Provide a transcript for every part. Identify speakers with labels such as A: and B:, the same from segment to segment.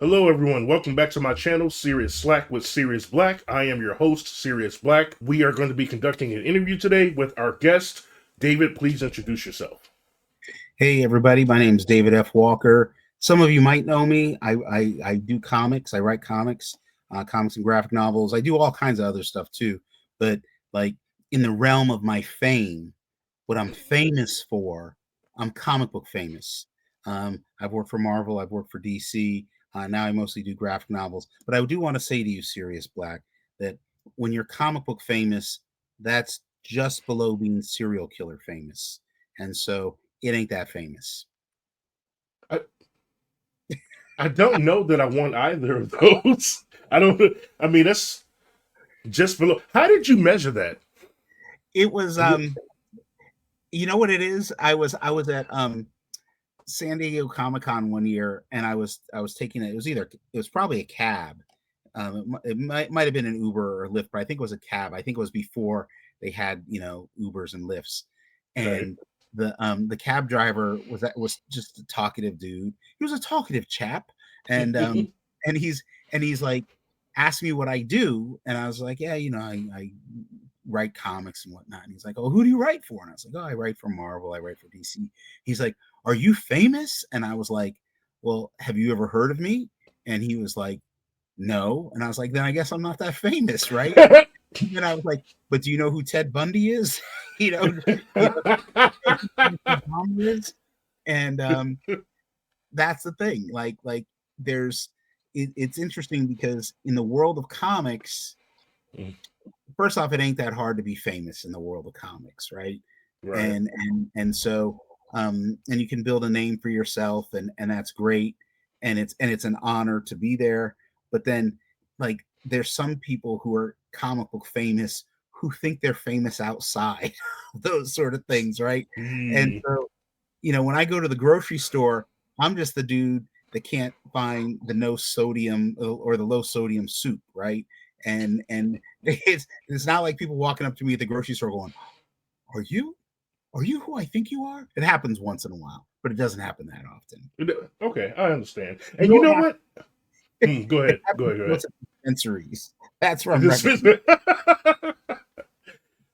A: Hello, everyone. Welcome back to my channel, Serious Slack with Serious Black. I am your host, Serious Black. We are going to be conducting an interview today with our guest. David, please introduce yourself.
B: Hey, everybody. My name is David F. Walker. Some of you might know me. I do comics. I write comics, comics and graphic novels. I do all kinds of other stuff too. But like in the realm of my fame, what I'm famous for, I'm comic book famous. I've worked for Marvel. I've worked for DC. Now I mostly do graphic novels. But I do want to say to you, Sirius Black, that when you're comic book famous, that's just below being serial killer famous. And so it ain't that famous.
A: I, I don't know that I want either of those. I don't, I mean, that's just below. How did you measure that?
B: It was you know what it is? I was at San Diego Comic-Con one year, and I was taking it was probably a cab. It might have been an Uber or Lyft, but I think it was a cab. I think it was before they had, Ubers and Lyfts.
A: Right.
B: And the cab driver was just a talkative dude. He was a talkative chap, and and he's like asked me what I do, and I was like, yeah, I write comics and whatnot. And he's like, oh, who do you write for? And I was like, oh, I write for Marvel, I write for DC. He's like, are you famous? And I was like, well, have you ever heard of me? And he was like, no. And I was like, then I guess I'm not that famous, right? And I was like, but do you know who Ted Bundy is? you know, who is? And that's the thing. Like it's interesting because in the world of comics, first off, it ain't that hard to be famous in the world of comics, right?
A: Right.
B: And so and you can build a name for yourself, and that's great, and it's an honor to be there. But then, like, there's some people who are comic book famous who think they're famous outside those sort of things, right? And
A: Mm.
B: so, when I go to the grocery store, I'm just the dude that can't find the no sodium or the low sodium soup, right? And it's not like people walking up to me at the grocery store going, "Are you who I think you are?" It happens once in a while, but it doesn't happen that often.
A: Okay, I understand.
B: You
A: And you
B: know
A: know
B: what
A: what? Go
B: it
A: ahead. Go
B: happens
A: ahead. Go ahead.
B: once at dispensaries. That's where I'm
A: This is-
B: recognized.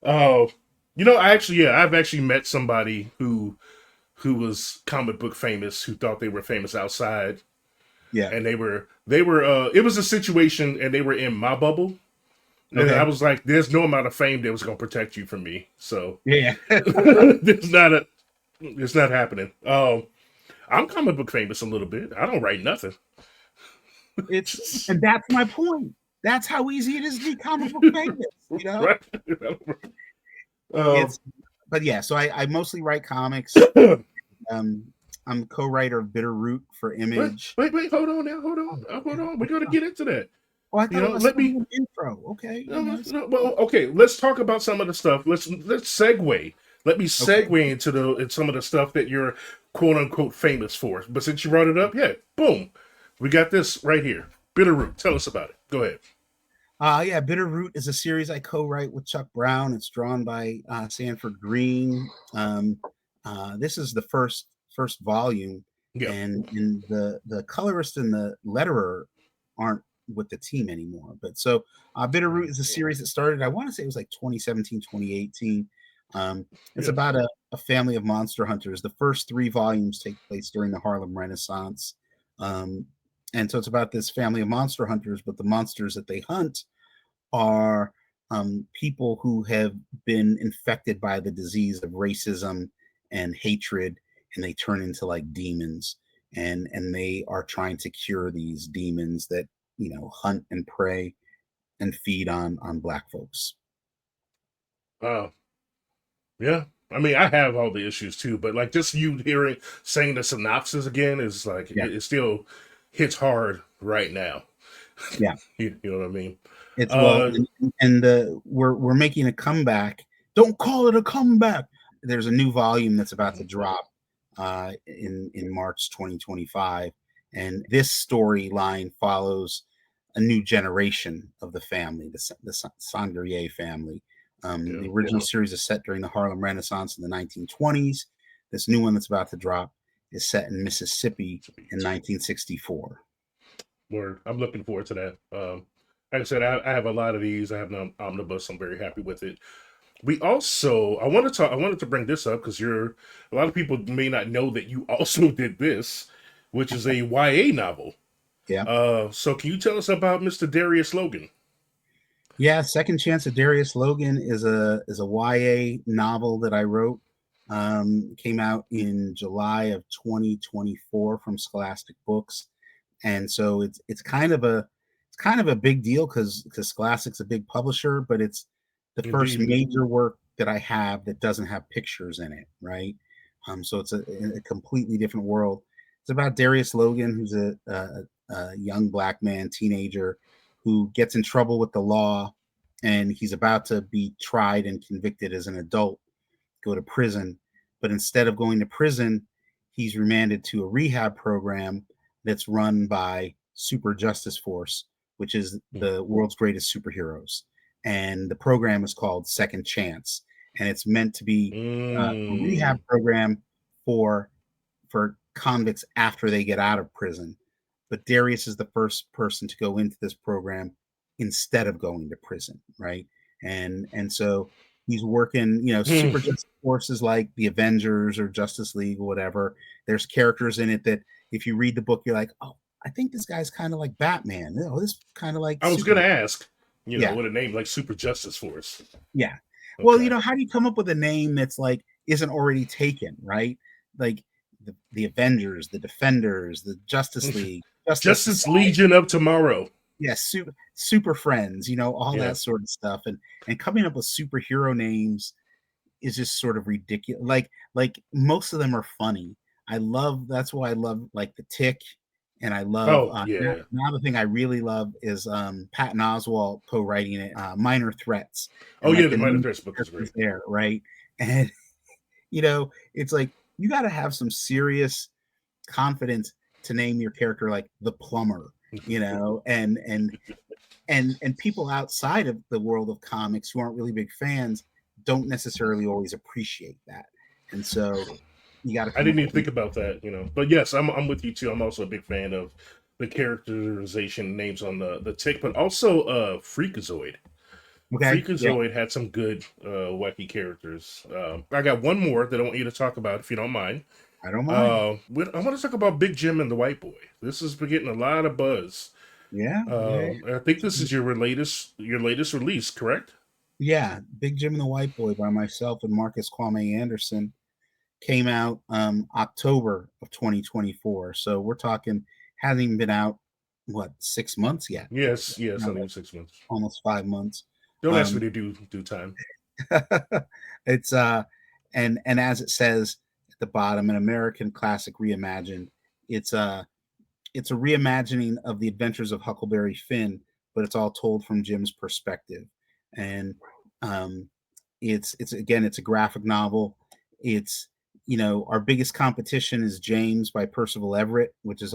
A: Oh, I've actually met somebody who was comic book famous who thought they were famous outside,
B: Yeah.
A: and they were it was a situation, and they were in my bubble, and I
B: Okay.
A: was like, there's no amount of fame that was going to protect you from me, so
B: Yeah.
A: it's not a it's not happening. I'm comic book famous a little bit. I don't write nothing.
B: It's and that's my point. That's how easy it is to be comic book famous.
A: Right. um
B: It's but yeah. So I mostly write comics. Um, I'm co-writer of Bitterroot for
A: wait,
B: Image.
A: wait, hold on now, hold on. We're gonna get into that.
B: Oh, I thought it was
A: Let
B: supposed to
A: me
B: be an intro. Okay,
A: no, well, okay, let's talk about some of the stuff. Let's segue. Let me
B: okay.
A: segue into some of the stuff that you're quote unquote famous for. But since you brought it up, yeah, boom, we got this right here. Bitterroot. Tell us about it. Go ahead.
B: Yeah, Bitterroot is a series I co-write with Chuck Brown. It's drawn by Sanford Green. This is the first volume,
A: Yeah.
B: and the colorist and the letterer aren't with the team anymore. But so Bitterroot is a series that started, I want to say it was like 2017, 2018. It's
A: Yeah.
B: about a family of monster hunters. The first three volumes take place during the Harlem Renaissance. Um, and so it's about this family of monster hunters, but the monsters that they hunt are people who have been infected by the disease of racism and hatred, and they turn into like demons, and they are trying to cure these demons that hunt and prey and feed on black folks.
A: Wow. Yeah. I mean, I have all the issues too, but like just you hearing saying the synopsis again is like
B: Yeah,
A: it still hits hard right now.
B: yeah.
A: You know what I mean?
B: It's well,
A: Uh,
B: and we're making a comeback. Don't call it a comeback. There's a new volume that's about to drop in March 2025, and this storyline follows a new generation of the family, the Sangrier family.
A: yeah.
B: The original series is set during the Harlem Renaissance in the 1920s. This new one that's about to drop is set in Mississippi in 1964.
A: Word. I'm looking forward to that. Like I said, I have a lot of these. I have an omnibus. I'm very happy with it. We also, I want to talk. I wanted to bring this up because you're. A lot of people may not know that you also did this, which is a YA novel.
B: Yeah.
A: So can you tell us about Mr. Darius Logan?
B: Yeah, Second Chance of Darius Logan is a YA novel that I wrote. Came out in July of 2024 from Scholastic Books, and so it's kind of a big deal because Scholastic's a big publisher, but it's the first
A: Indeed.
B: major work that I have that doesn't have pictures in it, right? So it's a completely different world. It's about Darius Logan, who's a young black man, teenager, who gets in trouble with the law, and he's about to be tried and convicted as an adult, go to prison. But instead of going to prison, he's remanded to a rehab program that's run by Super Justice Force, which is the world's greatest superheroes. And the program is called Second Chance, and it's meant to be a rehab
A: Mm.
B: program for for convicts after they get out of prison. But Darius is the first person to go into this program instead of going to prison, right? And so he's working, super justice forces like the Avengers or Justice League or whatever. There's characters in it that if you read the book, you're like, oh, I think this guy's kind of like Batman. Oh, this kind of like
A: I was gonna
B: Superman.
A: ask,
B: Yeah,
A: what a name like Super Justice Force.
B: yeah. Well,
A: Okay.
B: how do you come up with a name that's like isn't already taken, right? Like the Avengers, the Defenders, the Justice League, Justice
A: Justice
B: Society,
A: Legion of Tomorrow.
B: yeah, super friends, all
A: Yeah.
B: that sort of stuff. And coming up with superhero names is just sort of ridiculous. Like most of them are funny. That's why I love like the Tick, and I love
A: Oh yeah.
B: another thing I really love is Patton Oswalt co-writing it, Minor Threats,
A: Oh
B: and
A: yeah.
B: like
A: The
B: the
A: Minor
B: name
A: Threats book is
B: characters
A: great.
B: there, right? And it's like you got to have some serious confidence to name your character like the plumber, and people outside of the world of comics who aren't really big fans don't necessarily always appreciate that. And so you got to
A: I
B: come
A: didn't
B: up
A: even
B: with new.
A: think about that. But yes, I'm with you too. I'm also a big fan of the characterization names on the tick, but also Freakazoid.
B: Okay, yeah,
A: Freakazoid had some good wacky characters. I got one more that I want you to talk about if you don't mind.
B: I don't mind.
A: I want to talk about Big Jim and the White Boy. This has been getting a lot of buzz.
B: Yeah, yeah,
A: I think this is your latest release, correct?
B: yeah. Big Jim and the White Boy by myself and Marcus Kwame Anderson came out October of 2024. So we're talking hasn't even been out what 6 months yet.
A: Yes, yes,
B: No,
A: under
B: like
A: 6 months.
B: almost 5 months.
A: Don't ask me
B: Um,
A: to do time.
B: it's and as it says at the bottom, an American classic reimagined. It's a reimagining of the adventures of Huckleberry Finn, but it's all told from Jim's perspective. And um, it's again, it's a graphic novel. It's our biggest competition is James by Percival Everett, which is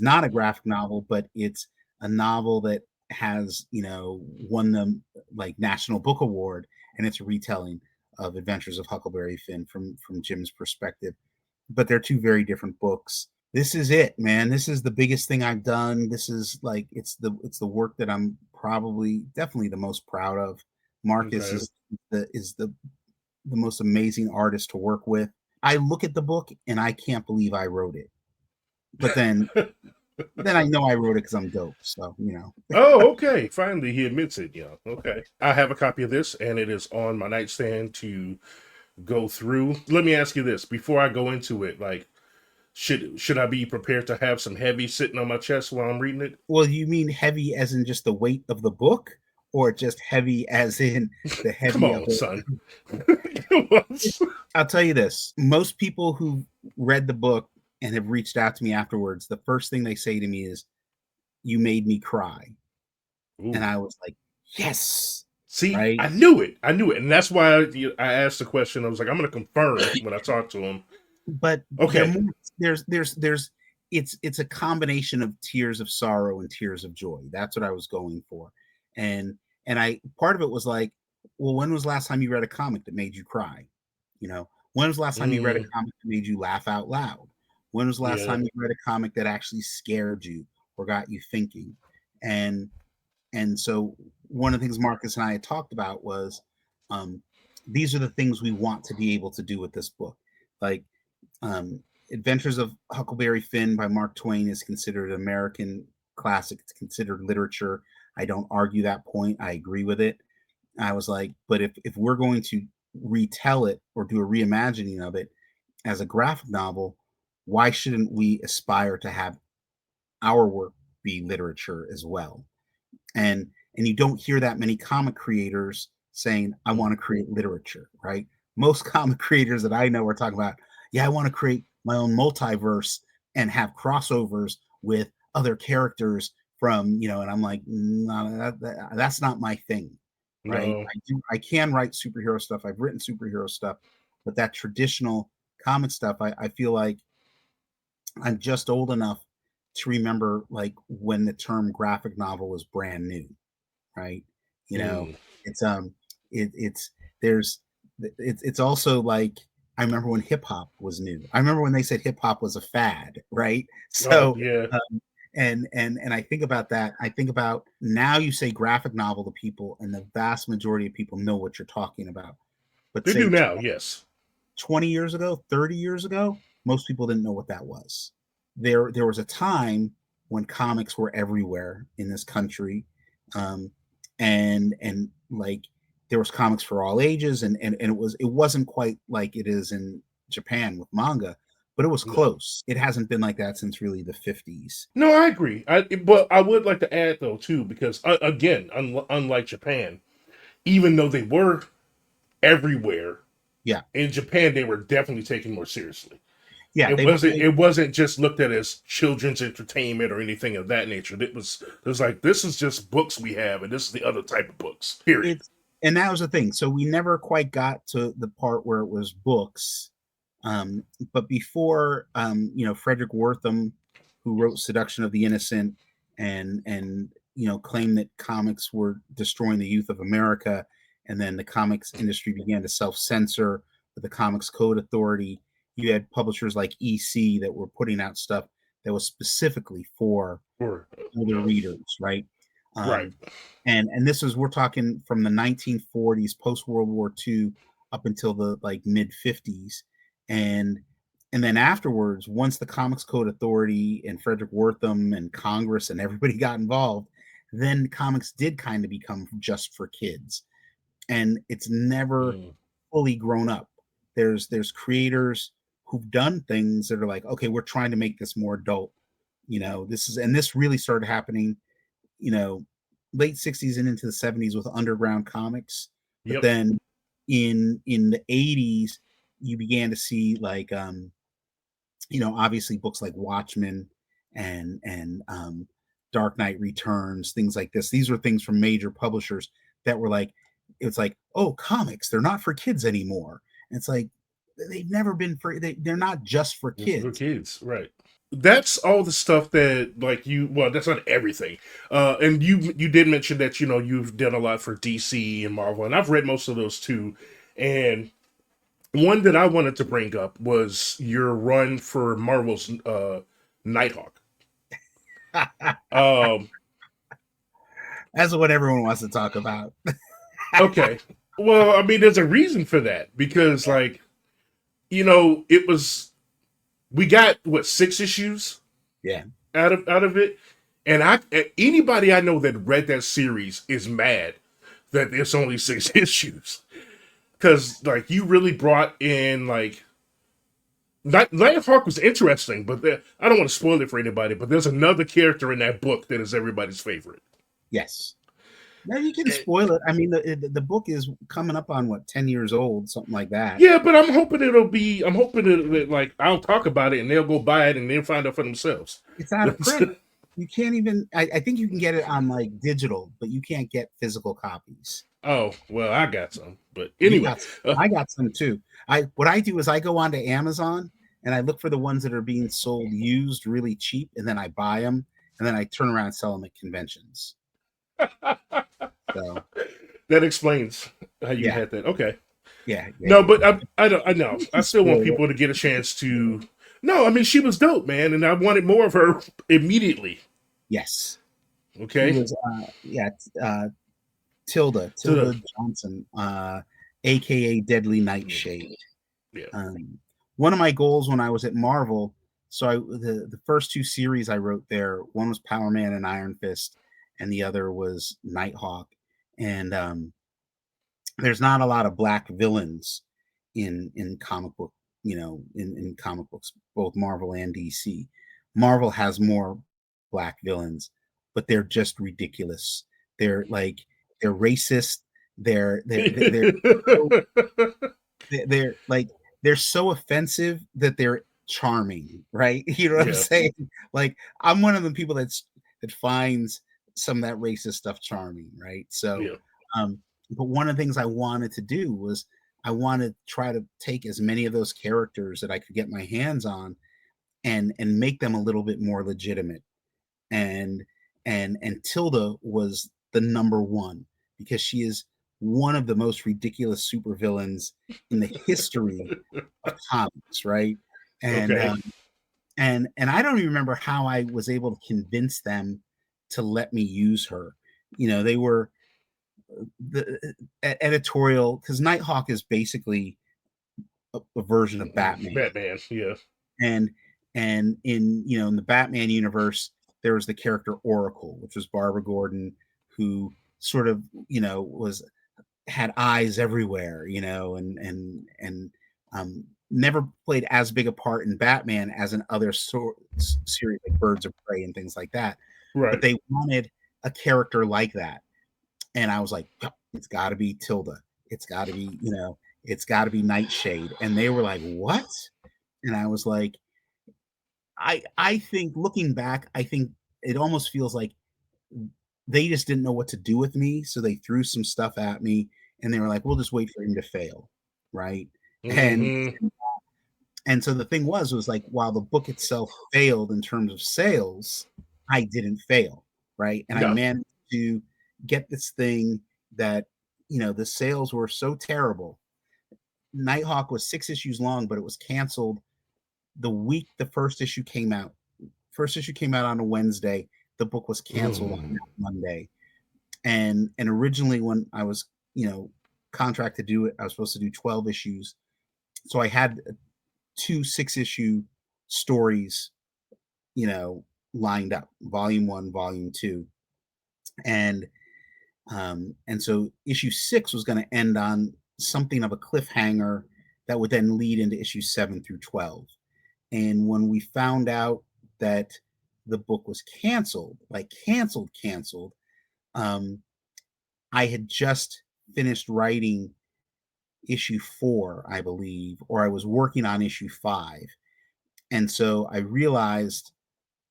B: not a graphic novel, but it's a novel that has won the like National Book Award, and it's a retelling of Adventures of Huckleberry Finn from Jim's perspective. But they're two very different books. This is it, man. This is the biggest thing I've done. This is like it's the work that I'm probably definitely the most proud of. Marcus
A: Okay.
B: is the most amazing artist to work with. I look at the book and I can't believe I wrote it. But then I know I wrote it because I'm dope. So.
A: Oh, okay. Finally, he admits it. Yeah. Okay. I have a copy of this, and it is on my nightstand to go through. Let me ask you this before I go into it. Like, should I be prepared to have some heavy sitting on my chest while I'm reading it?
B: Well, you mean heavy as in just the weight of the book, or just heavy as in the
A: Come
B: heavy of
A: on,
B: the?
A: son. Come on, son.
B: I'll tell you this: most people who read the book and have reached out to me afterwards, the first thing they say to me is, "You made me cry," and
A: Ooh.
B: I was like, "Yes."
A: See,
B: Right.
A: I knew it. I knew it, and that's why I asked the question. I was like, I'm going to confirm when I talk to him.
B: But they're
A: Okay.
B: more, there's it's a combination of tears of sorrow and tears of joy. That's what I was going for. And I part of it was like, well, when was the last time you read a comic that made you cry? When was the last time you read a
A: Mm,
B: comic that made you laugh out loud? When was the last
A: yeah.
B: time you read a comic that actually scared you or got you thinking. And so one of the things Marcus and I had talked about was, um, these are the things we want to be able to do with this book. Like, um, Adventures of Huckleberry Finn by Mark Twain is considered an American classic. It's considered literature. I don't argue that point. I agree with it. I was like, but if we're going to retell it or do a reimagining of it as a graphic novel, why shouldn't we aspire to have our work be literature as well? And you don't hear that many comic creators saying, I want to create literature, right? Most comic creators that I know are talking about, yeah, I want to create my own multiverse and have crossovers with other characters from, and I'm like, no, that's not my thing, right?
A: No,
B: I can write superhero stuff. I've written superhero stuff, but that traditional comic stuff, I feel like I'm just old enough to remember, like, when the term graphic novel was brand new, right? You know,
A: mm.
B: it's it's there's it's also like, I remember when hip hop was new. I remember when they said hip hop was a fad, right?
A: Oh
B: So,
A: yeah,
B: and I think about that. I think about, now you say graphic novel to people, and the vast majority of people know what you're talking about. But
A: they
B: say
A: do now. Yes.
B: 20 years ago, 30 years ago, most people didn't know what that was. There was a time when comics were everywhere in this country. Um, and like, there was comics for all ages, and it wasn't quite like it is in Japan with manga, but it was
A: No.
B: close. It hasn't been like that since really the 50s.
A: No, I agree. But I would like to add though too, because again, unlike Japan, even though they were everywhere,
B: Yeah.
A: in Japan they were definitely taken more seriously.
B: Yeah,
A: It
B: they were.
A: wasn't it wasn't just looked at as children's entertainment or anything of that nature. It was like, this is just books we have, and this is the other type of books. Period.
B: It's And that was the thing. So we never quite got to the part where it was books. But before, Frederick Wortham, who wrote Seduction of the Innocent, and claimed that comics were destroying the youth of America, and then the comics industry began to self-censor with the Comics Code Authority. You had publishers like EC that were putting out stuff that was specifically for
A: Or
B: older readers, right?
A: right.
B: Um, and this is, we're talking from the 1940s, post World War II, up until the like mid 50s, and then afterwards, once the Comics Code Authority and Frederick Wortham and Congress and everybody got involved, then comics did kind of become just for kids, and it's never
A: Mm.
B: fully grown up. There's creators who've done things that are like, okay, we're trying to make this more adult. This really started happening, you know, late 60s and into the 70s with underground comics. But
A: Yep.
B: then in the 80s, you began to see, like, obviously books like Watchmen and Dark Knight Returns, things like this. These were things from major publishers that were like, it's like, oh, comics, they're not for kids anymore. And it's like, they've never been they're not just for
A: For
B: kids.
A: kids, right? That's all the stuff that, like, well, that's not everything. And you did mention that you've done a lot for DC and Marvel, and I've read most of those too. And one that I wanted to bring up was your run for Marvel's Nighthawk. Um,
B: That's what everyone wants to talk about.
A: okay, well, I mean, there's a reason for that, because, like, it was, we got what, 6 issues
B: Yeah.
A: out of it, and anybody I know that read that series is mad that it's only 6 issues, because, like, you really brought in, like, Nighthawk was interesting, but I don't want to spoil it for anybody, but there's another character in that book that is everybody's favorite.
B: Yes. Now you can
A: Eh,
B: spoil it. I mean, the book is coming up on what, 10 years old, something like that.
A: Yeah, but I'm hoping that, like, I'll talk about it and they'll go buy it and they'll find out for themselves.
B: It's out of print. You can't even. I think you can get it on like digital, but you can't get physical copies.
A: Oh, well, I got some, but
B: You
A: anyway,
B: got. I got some too. What I do is I go onto Amazon and I look for the ones that are being sold used really cheap, and then I buy them, and then I turn around and sell them at conventions. So
A: that explains how you
B: yeah,
A: had that. Okay.
B: yeah.
A: No, but I don't. I know.
B: You
A: I
B: can
A: still want
B: spoil it.
A: people to get a chance to. No, I mean, she was dope, man, and I wanted more of her immediately.
B: Yes, he
A: Okay.
B: was. Yeah, uh, Tilda
A: To the
B: Tilda Johnson, aka Deadly Nightshade.
A: yeah.
B: Um, One of my goals when I was at Marvel, so the first two series I wrote there, one was Power Man and Iron Fist, and the other was Nighthawk. And there's not a lot of black villains in comic book, in comic books, both Marvel and DC. Marvel has more black villains, but they're just ridiculous. They're like they're racist. They're so they're like they're so offensive that they're charming, right? You know what I'm
A: yeah.
B: saying? Like I'm one of the people that finds some of that racist stuff charming, right? So,
A: Yeah.
B: um, but one of the things I wanted to do was I wanted to try to take as many of those characters that I could get my hands on and make them a little bit more legitimate. And and Tilda was the number one because she is one of the most ridiculous supervillains in the history of comics, right? And
A: Okay.
B: and I don't even remember how I was able to convince them to let me use her. They were the editorial because Nighthawk is basically a version of Batman,
A: Batman. Yeah.
B: and in the Batman universe, there was the character Oracle, which was Barbara Gordon, who sort of was had eyes everywhere, and never played as big a part in Batman as in other series like Birds of Prey and things like that. But
A: Right.
B: they wanted a character like that, and I was like, "Yep, it's got to be Tilda. It's got to be, it's got to be Nightshade." And they were like, "What?" And I was like, I think looking back, I think it almost feels like they just didn't know what to do with me, so they threw some stuff at me, and they were like, "We'll just wait for him to fail," right? And
A: Hmm.
B: and so the thing was like while the book itself failed in terms of sales, I didn't fail, right? And I
A: No.
B: managed to get this thing that the sales were so terrible. Nighthawk was 6 issues long, but it was canceled the week the first issue came out. First issue came out on a Wednesday. The book was canceled on
A: Mm.
B: that Monday. And originally when I was, contract to do it, I was supposed to do 12 issues. So I had two 6 issue stories, lined up, volume one, volume two. And so issue six was going to end on something of a cliffhanger that would then lead into issue 7 through 12. And when we found out that the book was canceled, like canceled, um, I had just finished writing issue four, I believe, or I was working on issue five. And so I realized,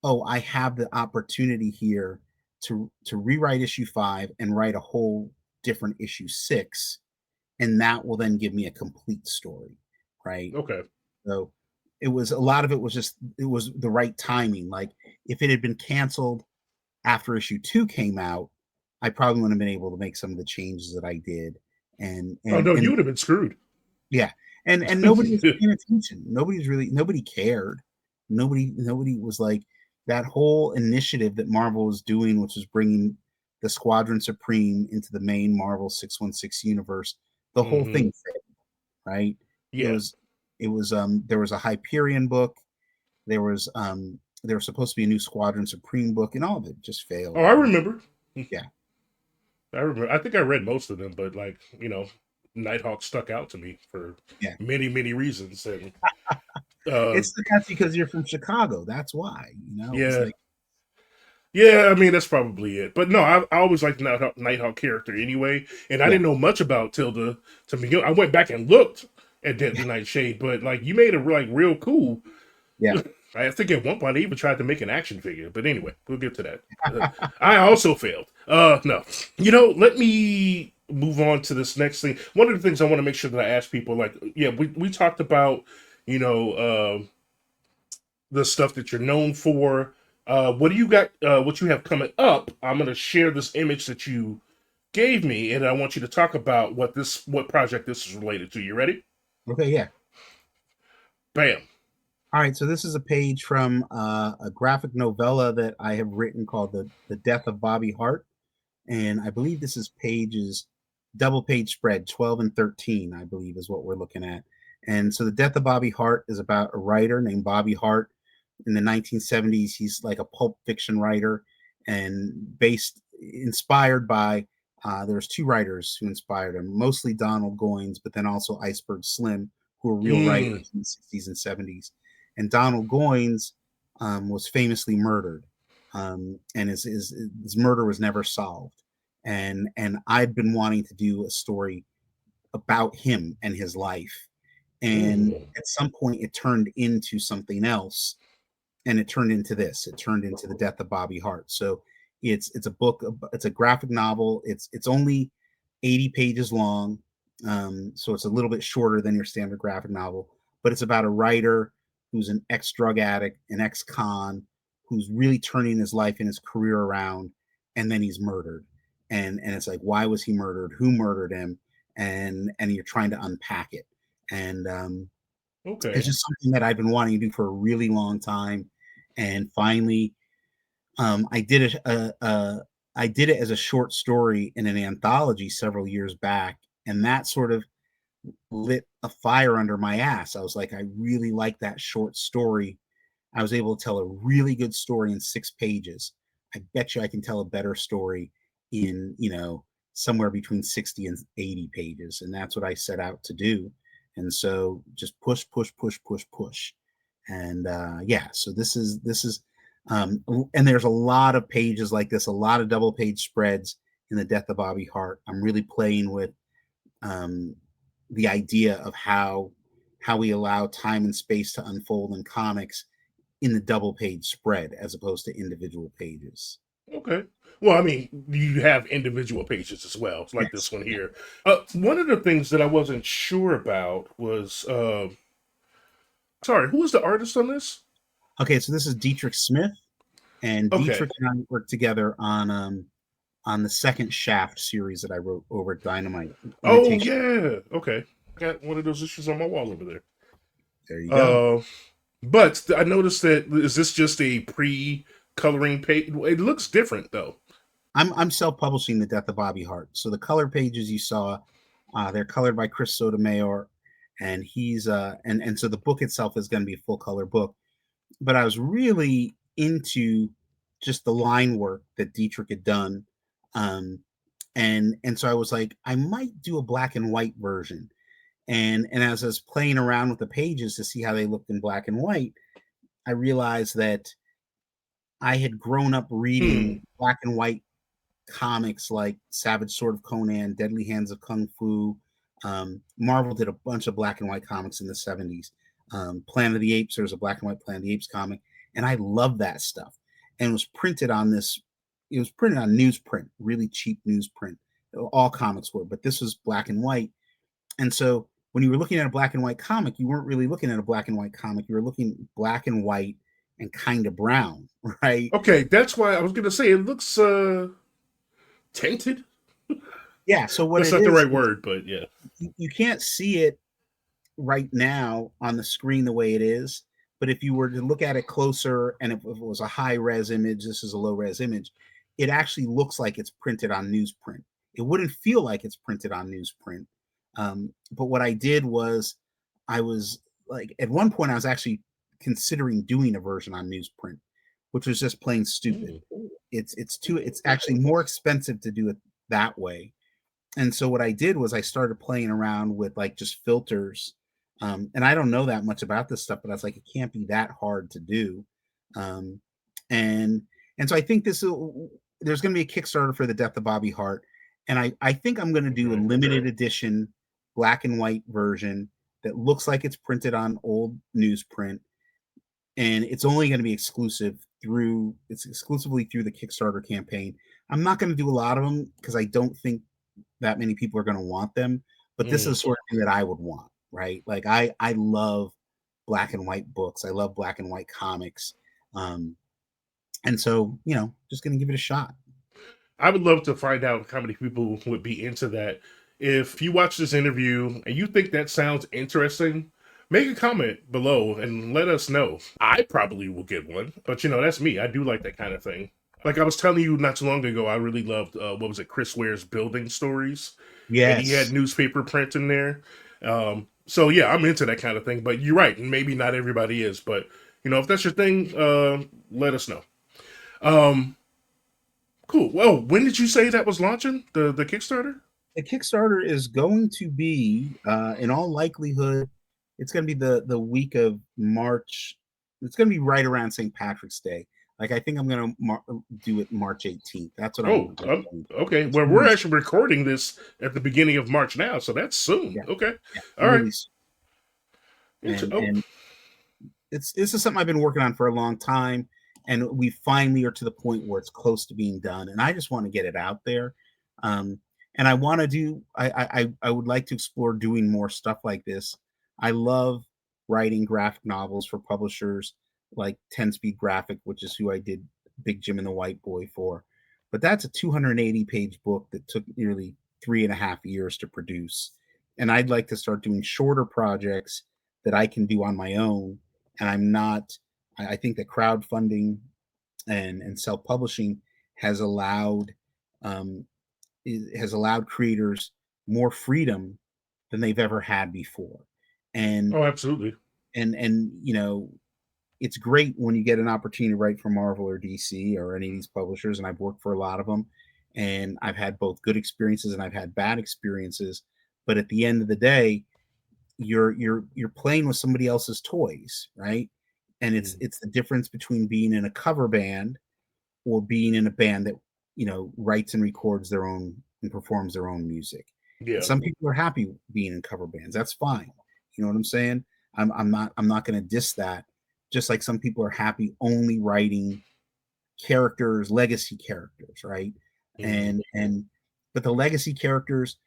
B: oh, I have the opportunity here to rewrite issue five and write a whole different issue six, and that will then give me a complete story, right?
A: Okay.
B: So it was a lot of it was just it was the right timing. Like if it had been canceled after issue two came out, I probably wouldn't have been able to make some of the changes that I did. And
A: Oh
B: and
A: no, you
B: and
A: would have been screwed.
B: yeah, and nobody was paying attention. Nobody cared. Nobody was like that whole initiative that Marvel was doing, which was bringing the Squadron Supreme into the main Marvel 616 universe. The whole
A: Hmm.
B: thing failed, right? It
A: Yeah.
B: was there was a Hyperion book. There was supposed to be a new Squadron Supreme book, and all of it just
A: Oh,
B: failed.
A: I
B: And
A: remember.
B: yeah,
A: I remember. I think I read most of them, but like Nighthawk stuck out to me for
B: yeah.
A: many, many reasons, and uh,
B: That's because you're from Chicago. That's why. It's
A: yeah,
B: like
A: yeah. I mean, that's probably it. But no, I always liked the Nighthawk character anyway, and I
B: yeah,
A: didn't know much about Tilda to begin. I went back and looked at Deadly Nightshade, but like you made it like real cool.
B: yeah.
A: I think at one point I even tried to make an action figure, but anyway, we'll get to that. I also failed. No. Let me move on to this next thing. One of the things I want to make sure that I ask people, like, yeah, we talked about, you know, uh, the stuff that you're known for. What do you got? What you have coming up? I'm gonna share this image that you gave me, and I want you to talk about what project this is related to. You ready?
B: Okay, yeah.
A: Bam.
B: All right, so this is a page from a graphic novella that I have written called "The Death of Bobby Hart," and I believe this is pages double page spread 12 and 13. I believe is what we're looking at. And so, "The Death of Bobby Hart" is about a writer named Bobby Hart in the 1970s. He's like a pulp fiction writer, and inspired by there's two writers who inspired him, mostly Donald Goines, but then also Iceberg Slim, who were real
A: Mm,
B: writers in the 60s and 70s. And Donald Goines was famously murdered, and his murder was never solved. And I'd been wanting to do a story about him and his life, and
A: mm,
B: at some point it turned into something else, and it turned into this. It turned into The Death of Bobby Hart. So it's a book. It's a graphic novel. It's only 80 pages long, so it's a little bit shorter than your standard graphic novel. But it's about a writer who's an ex drug addict, an ex con, who's really turning his life and his career around, and then he's murdered. And it's like, why was he murdered? Who murdered him? And you're trying to unpack it. And it's
A: okay.
B: just something that I've been wanting to do for a really long time, and finally, I did it. I did it as a short story in an anthology several years back, and that sort of lit a fire under my ass. I was like, I really like that short story. I was able to tell a really good story in 6 pages. I bet you I can tell a better story in, somewhere between 60 and 80 pages. And that's what I set out to do. And so just push, push, push, push, push. And yeah, so and there's a lot of pages like this, a lot of double page spreads in The Death of Bobby Hart. I'm really playing with um, the idea of how we allow time and space to unfold in comics in the double page spread as opposed to individual pages.
A: Okay. Well, I mean, you have individual pages as well, it's like
B: Yes.
A: this one
B: Yeah.
A: here. One of the things that I wasn't sure about was, sorry, who was the artist on this?
B: Okay, so this is Dietrich Smith, and
A: Okay.
B: Dietrich and I worked together on the second Shaft series that I wrote over at Dynamite
A: Oh
B: Imitation.
A: yeah. Okay. Got one of those issues on my wall over there.
B: There you go.
A: Uh, but I noticed that is this just a pre-coloring page? It looks different though.
B: I'm self-publishing The Death of Bobby Hart. So the color pages you saw, they're colored by Chris Sotomayor, and and so the book itself is going to be a full color book. But I was really into just the line work that Dietrich had done, um, and so I was like, I might do a black and white version. And as I was playing around with the pages to see how they looked in black and white, I realized that I had grown up
A: Hmm.
B: reading black and white comics like Savage Sword of Conan, Deadly Hands of Kung Fu. Marvel did a bunch of black and white comics in the 70s. Planet of the Apes, there was a black and white Planet of the Apes comic, and I love that stuff. And it was printed on newsprint, really cheap newsprint. All comics were, but this was black and white. And so when you were looking at a black and white comic, you weren't really looking at a black and white comic. You were looking black and white and kind of brown, right?
A: Okay, that's why I was gonna say it looks tainted.
B: Yeah. So what
A: That's
B: it
A: not the
B: is,
A: right word, but yeah.
B: you can't see it right now on the screen the way it is. But if you were to look at it closer, and if it was a high res image, this is a low res image, it actually looks like it's printed on newsprint. It wouldn't feel like it's printed on newsprint. But what I did was, I was like, at one point, I was actually considering doing a version on newsprint, which was just plain stupid.
A: Mm.
B: It's actually more expensive to do it that way. And so what I did was I started playing around with like just filters. And I don't know that much about this stuff, but I was like, it can't be that hard to do. Um, and and so I think there's going to be a Kickstarter for The Death of Bobby Hart, and I think I'm going to do a
A: Okay.
B: limited edition black and white version that looks like it's printed on old newsprint, and it's exclusively through the Kickstarter campaign. I'm not going to do a lot of them because I don't think that many people are going to want them, but this is the
A: Mm.
B: sort of thing that I would want, right? Like I love black and white books. I love black and white comics. Um, and so, just going to give it a shot.
A: I would love to find out how many people would be into that. If you watch this interview and you think that sounds interesting, make a comment below and let us know. I probably will get one, but that's me. I do like that kind of thing. Like I was telling you not too long ago, I really loved what was it, Chris Ware's building stories, and he had
B: Yes.
A: newspaper print in there. So yeah, I'm into that kind of thing. But you're right, maybe not everybody is, but if that's your thing, let us know. Um, cool. Well, when did you say that was launching the Kickstarter?
B: The Kickstarter is going to be, in all likelihood, it's going to be the week of March. It's going to be right around St. Patrick's Day. Like I think I'm going to do it March 18th. That's what I'm
A: Oh,
B: projecting.
A: okay. Well,
B: 2
A: we're
B: weeks.
A: actually recording this at the beginning of March now, so that's soon.
B: Yeah,
A: Okay.
B: yeah,
A: All right.
B: really.
A: Oh,
B: And it's this is something I've been working on for a long time, and we finally are to the point where it's close to being done, and I just want to get it out there. Um, and I want to do. I would like to explore doing more stuff like this. I love writing graphic novels for publishers like 10 Speed Graphic, which is who I did Big Jim and the White Boy for. But that's a 280-page book that took nearly 3.5 years to produce. And I'd like to start doing shorter projects that I can do on my own. And I'm not, I think that crowdfunding and self-publishing has allowed um, has allowed creators more freedom than they've ever had before. And
A: oh, absolutely.
B: it's great when you get an opportunity to write for Marvel or DC or any of these publishers, and I've worked for a lot of them, and I've had both good experiences and I've had bad experiences. But at the end of the day, you're playing with somebody else's toys, right? And
A: Mm.
B: it's the difference between being in a cover band or being in a band that writes and records their own and performs their own music. And
A: Yeah.
B: some people are happy being in cover bands. That's fine. You know what I'm saying? I'm not going to diss that. Just like some people are happy only writing characters, legacy characters, right?
A: Mm.
B: And but the legacy characters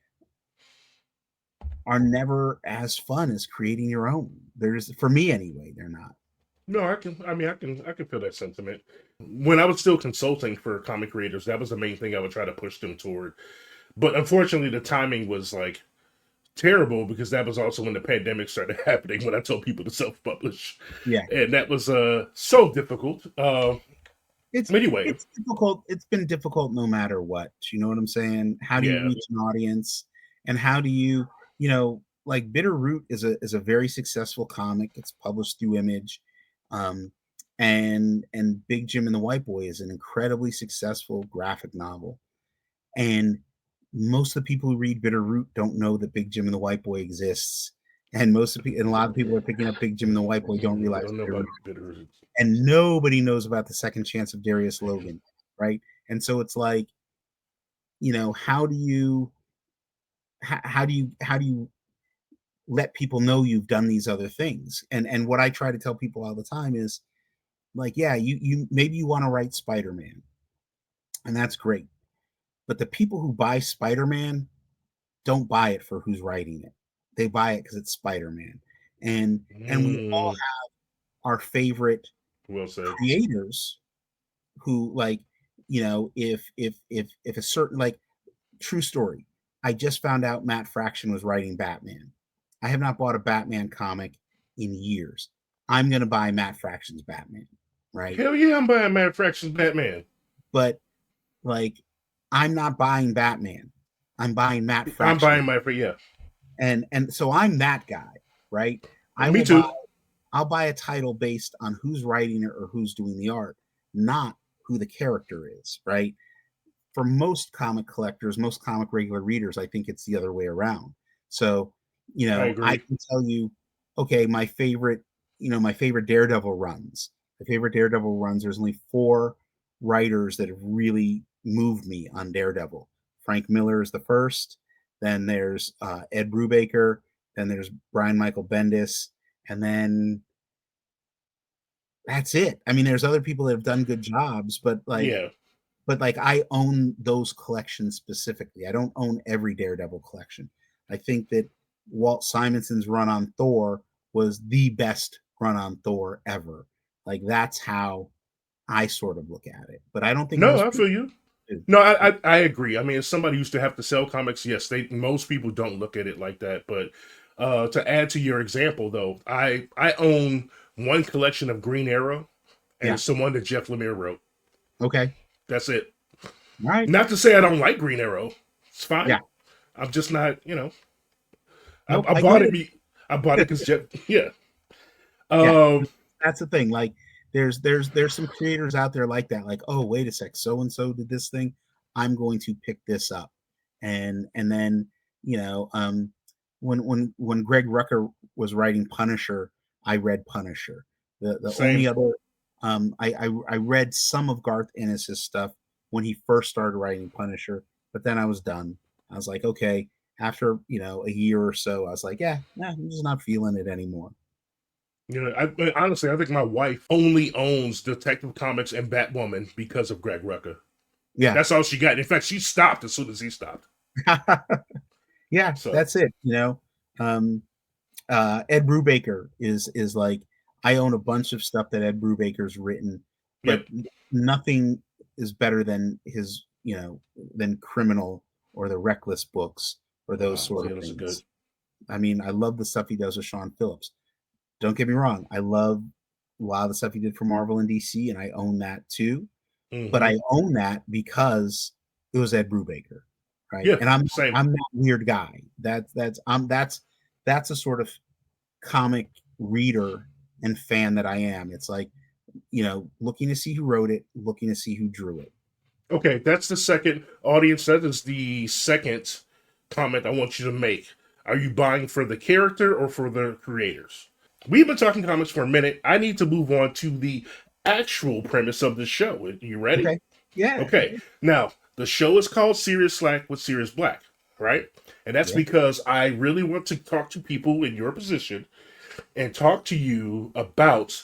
B: are never as fun as creating your own. There's for me anyway, they're not.
A: No, I can. I mean, I can feel that sentiment. When I was still consulting for comic creators, that was the main thing I would try to push them toward. But unfortunately, the timing was like terrible because that was also when the pandemic started happening. When I told people to self-publish,
B: Yeah.
A: and that was so difficult.
B: It's
A: Anyway,
B: it's difficult. It's been difficult no matter what. You know what I'm saying? How do you
A: yeah.
B: reach an audience? And how do like Bitterroot is a very successful comic. It's published through Image. Um, and Big Jim and the White Boy is an incredibly successful graphic novel. And most of the people who read Bitterroot don't know that Big Jim and the White Boy exists. And and a lot of people are picking up Big Jim and the White Boy don't
A: I
B: realize
A: don't know
B: Bitterroot,
A: about bitter.
B: and nobody knows about the second chance of Darius Logan, right? And so it's like, how do you how do you let people know you've done these other things? And what I try to tell people all the time is like, yeah, you maybe you want to write Spider-Man, and that's great. But the people who buy Spider-Man don't buy it for who's writing it. They buy it because it's Spider-Man. And we all
A: Mm,
B: have our favorite
A: well said.
B: creators who, like, if a certain, like, true story, I just found out Matt Fraction was writing Batman. I have not bought a Batman comic in years. I'm gonna buy Matt Fraction's Batman, right?
A: Hell yeah, I'm buying Mad Fractions Batman.
B: But, like, I'm not buying Batman. I'm buying Matt
A: I'm
B: Fraction.
A: buying my yeah.
B: And so I'm that guy, right? I
A: Me
B: will buy
A: too.
B: I'll buy a title based on who's writing it or who's doing the art, not who the character is, right? For most comic collectors, most comic regular readers, I think it's the other way around. So,
A: I
B: I
A: agree.
B: can tell you, okay, my favorite Daredevil runs. My favorite Daredevil runs, there's only four writers that have really moved me on Daredevil. Frank Miller is the first, then there's Ed Brubaker, then there's Brian Michael Bendis, and then that's it. I mean, there's other people that have done good jobs,
A: Yeah.
B: but like I own those collections specifically. I don't own every Daredevil collection. I think that Walt Simonson's run on Thor was the best run on Thor ever. Like that's how I sort of look at it. But I don't think
A: No,
B: most
A: I
B: people
A: feel you.
B: do.
A: No, I agree. I mean, as somebody who used to have to sell comics, yes, they most people don't look at it like that, but To add to your example, though, I own one collection of Green Arrow, and
B: Yeah.
A: it's the one that Jeff Lemire wrote.
B: Okay.
A: That's it.
B: All right.
A: Not to say I don't like Green Arrow. It's fine.
B: Yeah.
A: I'm just not,
B: Nope.
A: I
B: I
A: bought
B: get
A: it.
B: it.
A: I bought it because Jeff. Yeah.
B: Yeah.
A: Um.
B: That's the thing. Like there's some creators out there like that. Like, oh, wait a sec, so and so did this thing. I'm going to pick this up. And then, you know, when Greg Rucker was writing Punisher, I read Punisher. The only
A: Same.
B: other I read some of Garth Ennis's stuff when he first started writing Punisher, but then I was done. I was like, okay, after a year or so, I was like, yeah, nah, I'm just not feeling it anymore.
A: Honestly, I think my wife only owns Detective Comics and Batwoman because of Greg Rucka.
B: Yeah.
A: That's all she got. In fact, she stopped as soon as he stopped.
B: Yeah,
A: So,
B: that's it. Um, Ed Brubaker is like, I own a bunch of stuff that Ed Brubaker's written, but
A: yep.
B: nothing is better than his than Criminal or the Reckless books or those sort
A: Yeah,
B: of
A: those are good.
B: things. I mean, I love the stuff he does with Sean Phillips. Don't get me wrong, I love a lot of the stuff he did for Marvel and DC, and I own that too. But
A: Hmm.
B: I own that because it was Ed Brubaker, right?
A: Yeah,
B: And I'm
A: same.
B: I'm that weird guy. That's a sort of comic reader and fan that I am. It's like, looking to see who wrote it, looking to see who drew it.
A: Okay, that's the second audience. That is the second comment I want you to make. Are you buying for the character or for the creators? We've been talking comics for a minute. I need to move on to the actual premise of the show. Are you ready?
B: Okay. Yeah.
A: Okay. Now, the show is called Serious Slack with Serious Black, right? And that's
B: Yeah.
A: because I really want to talk to people in your position and talk to you about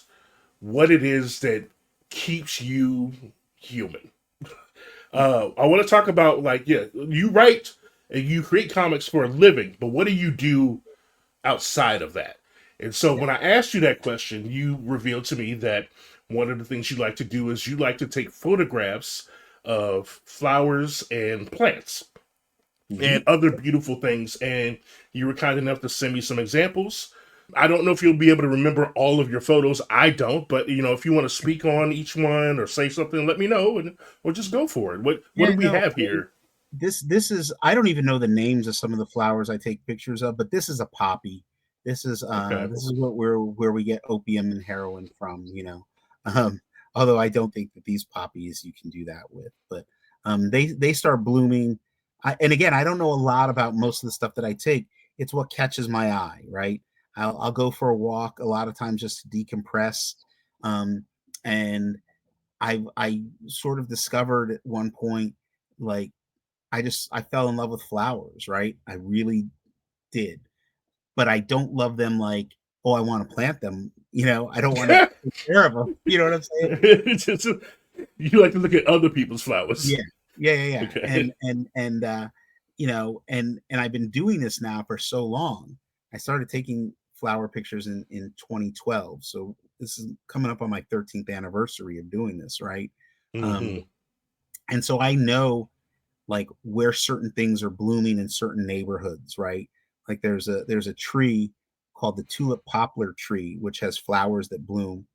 A: what it is that keeps you human. I want to talk about, like, yeah, you write and you create comics for a living, but what do you do outside of that? And so
B: Yeah.
A: when I asked you that question, you revealed to me that one of the things you like to do is you like to take photographs of flowers and plants
B: Hmm.
A: and other beautiful things. And you were kind enough to send me some examples. I don't know if you'll be able to remember all of your photos. I don't, but if you want to speak on each one or say something, let me know, and or just go for it. What
B: Yeah.
A: do we
B: No.
A: have
B: I mean,
A: here?
B: this is, I don't even know the names of some of the flowers I take pictures of, but this is a poppy.
A: Okay.
B: This is where we get opium and heroin from. Um, although I don't think that these poppies you can do that with, but they start blooming. And again, I don't know a lot about most of the stuff that I take. It's what catches my eye, right? I'll go for a walk a lot of times just to decompress. Um, and I sort of discovered at one point, like, I fell in love with flowers, right? I really did. But I don't love them like, oh, I want to plant them. I don't want to take care of them. You know what I'm saying?
A: Just- you like to look at other people's flowers.
B: Yeah. Yeah, yeah, yeah.
A: Okay.
B: And I've been doing this now for so long. I started taking flower pictures in 2012. So this is coming up on my 13th anniversary of doing this, right? Um,
A: Hmm.
B: and so I know, like, where certain things are blooming in certain neighborhoods, right? Like there's a tree called the tulip poplar tree, which has flowers that bloom,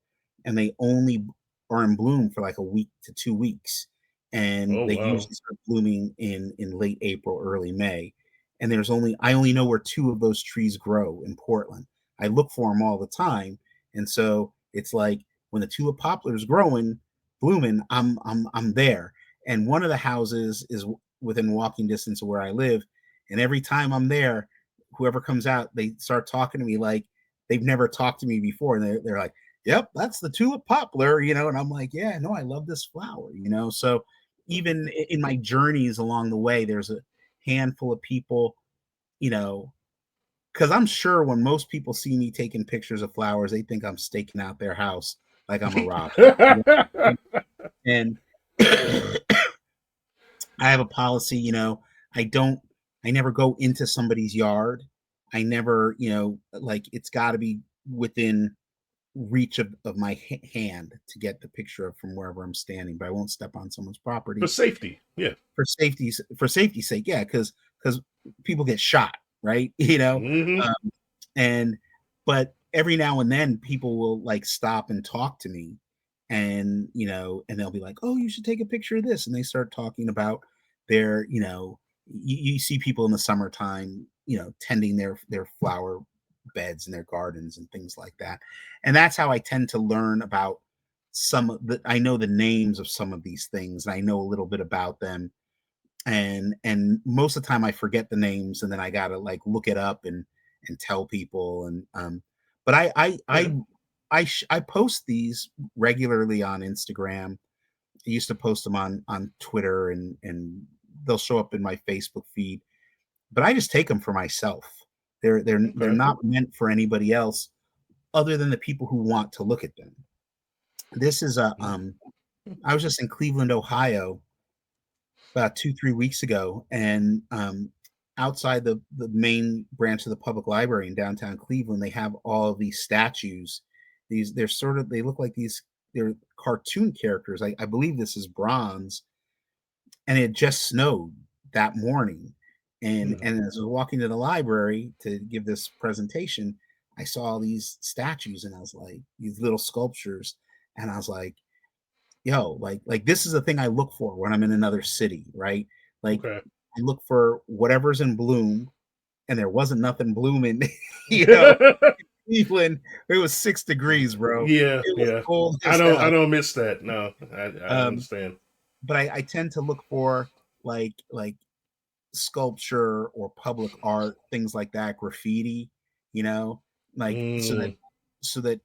B: and they only are in bloom for like a week to 2 weeks, and
A: Oh
B: they
A: wow.
B: usually start blooming in late April, early May. And I only know where two of those trees grow in Portland. I look for them all the time, and so it's like when the tulip poplar is growing, blooming, I'm there. And one of the houses is within walking distance of where I live. And every time I'm there, whoever comes out, they start talking to me like they've never talked to me before. And they're like, yep, that's the tulip poplar. And I'm like, yeah, no, I love this flower. So even in my journeys along the way, there's a handful of people, you know, because I'm sure when most people see me taking pictures of flowers, they think I'm staking out their house like I'm a robber. And I have a policy, I don't, I never go into somebody's yard. I never, like, it's got to be within reach of my hand to get the picture of from wherever I'm standing, but I won't step on someone's
A: For
B: property
A: safety. Yeah.
B: for safety's sake. Yeah. Cause people get shot, right?
A: Hmm.
B: And but every now and then people will like stop and talk to me, and and they'll be like, "Oh, you should take a picture of this," and they start talking about their, you see people in the summertime, tending their flower beds and their gardens and things like that. And that's how I tend to learn about some of the I know the names of some of these things, and I know a little bit about them. And most of the time I forget the names, and then I gotta like look it up and tell people. And but
A: Yeah.
B: I post these regularly on Instagram. I used to post them on Twitter, and they'll show up in my Facebook feed. But I just take them for myself. They're
A: Okay.
B: not meant for anybody else other than the people who want to look at them. This is a
A: Mm.
B: I was just in Cleveland, Ohio about 2 3 weeks ago, and outside the main branch of the public library in downtown Cleveland, they have all of these statues. They're sort of, they look like they're cartoon characters. I believe this is bronze, and it just snowed that morning.
A: Mm.
B: And as I was walking to the library to give this presentation, I saw all these statues, and I was like, these little sculptures, and I was like, yo, like this is the thing I look for when I'm in another city, right? Like
A: Okay.
B: I look for whatever's in bloom, and there wasn't nothing blooming, you know. Cleveland, it was 6 degrees, bro.
A: Yeah,
B: It was
A: yeah.
B: cold
A: I
B: as
A: don't I
B: hell.
A: don't miss that. No, I
B: Um,
A: understand.
B: but I tend to look for like sculpture or public art, things like that, graffiti, you know, like
A: Mm.
B: so that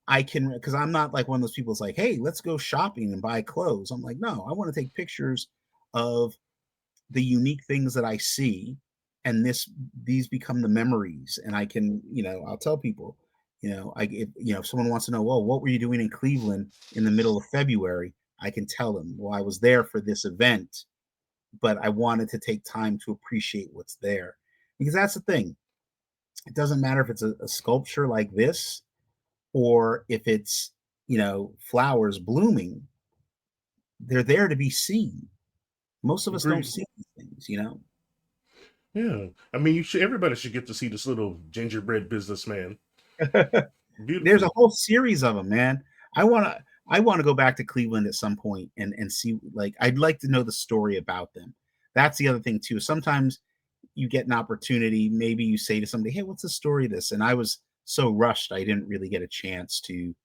B: I can, because I'm not like one of those people that's like, hey, let's go shopping and buy clothes. I'm like, no, I want to take pictures of the unique things that I see, and these become the memories, and I can, I'll tell people, if someone wants to know, well, what were you doing in Cleveland in the middle of February? I can tell them, well, I was there for this event, but I wanted to take time to appreciate what's there, because that's the thing. It doesn't matter if it's a sculpture like this, or if it's flowers blooming. They're there to be seen. Most of us don't
A: Agreed.
B: see these things.
A: Yeah. I mean, you should. Everybody should get to see this little gingerbread businessman.
B: There's a
A: Beautiful.
B: whole series of them, man. I want to go back to Cleveland at some point and see, like, I'd like to know the story about them. That's the other thing too. Sometimes you get an opportunity, maybe you say to somebody, "Hey, what's the story of this?" And I was so rushed, I didn't really get a chance to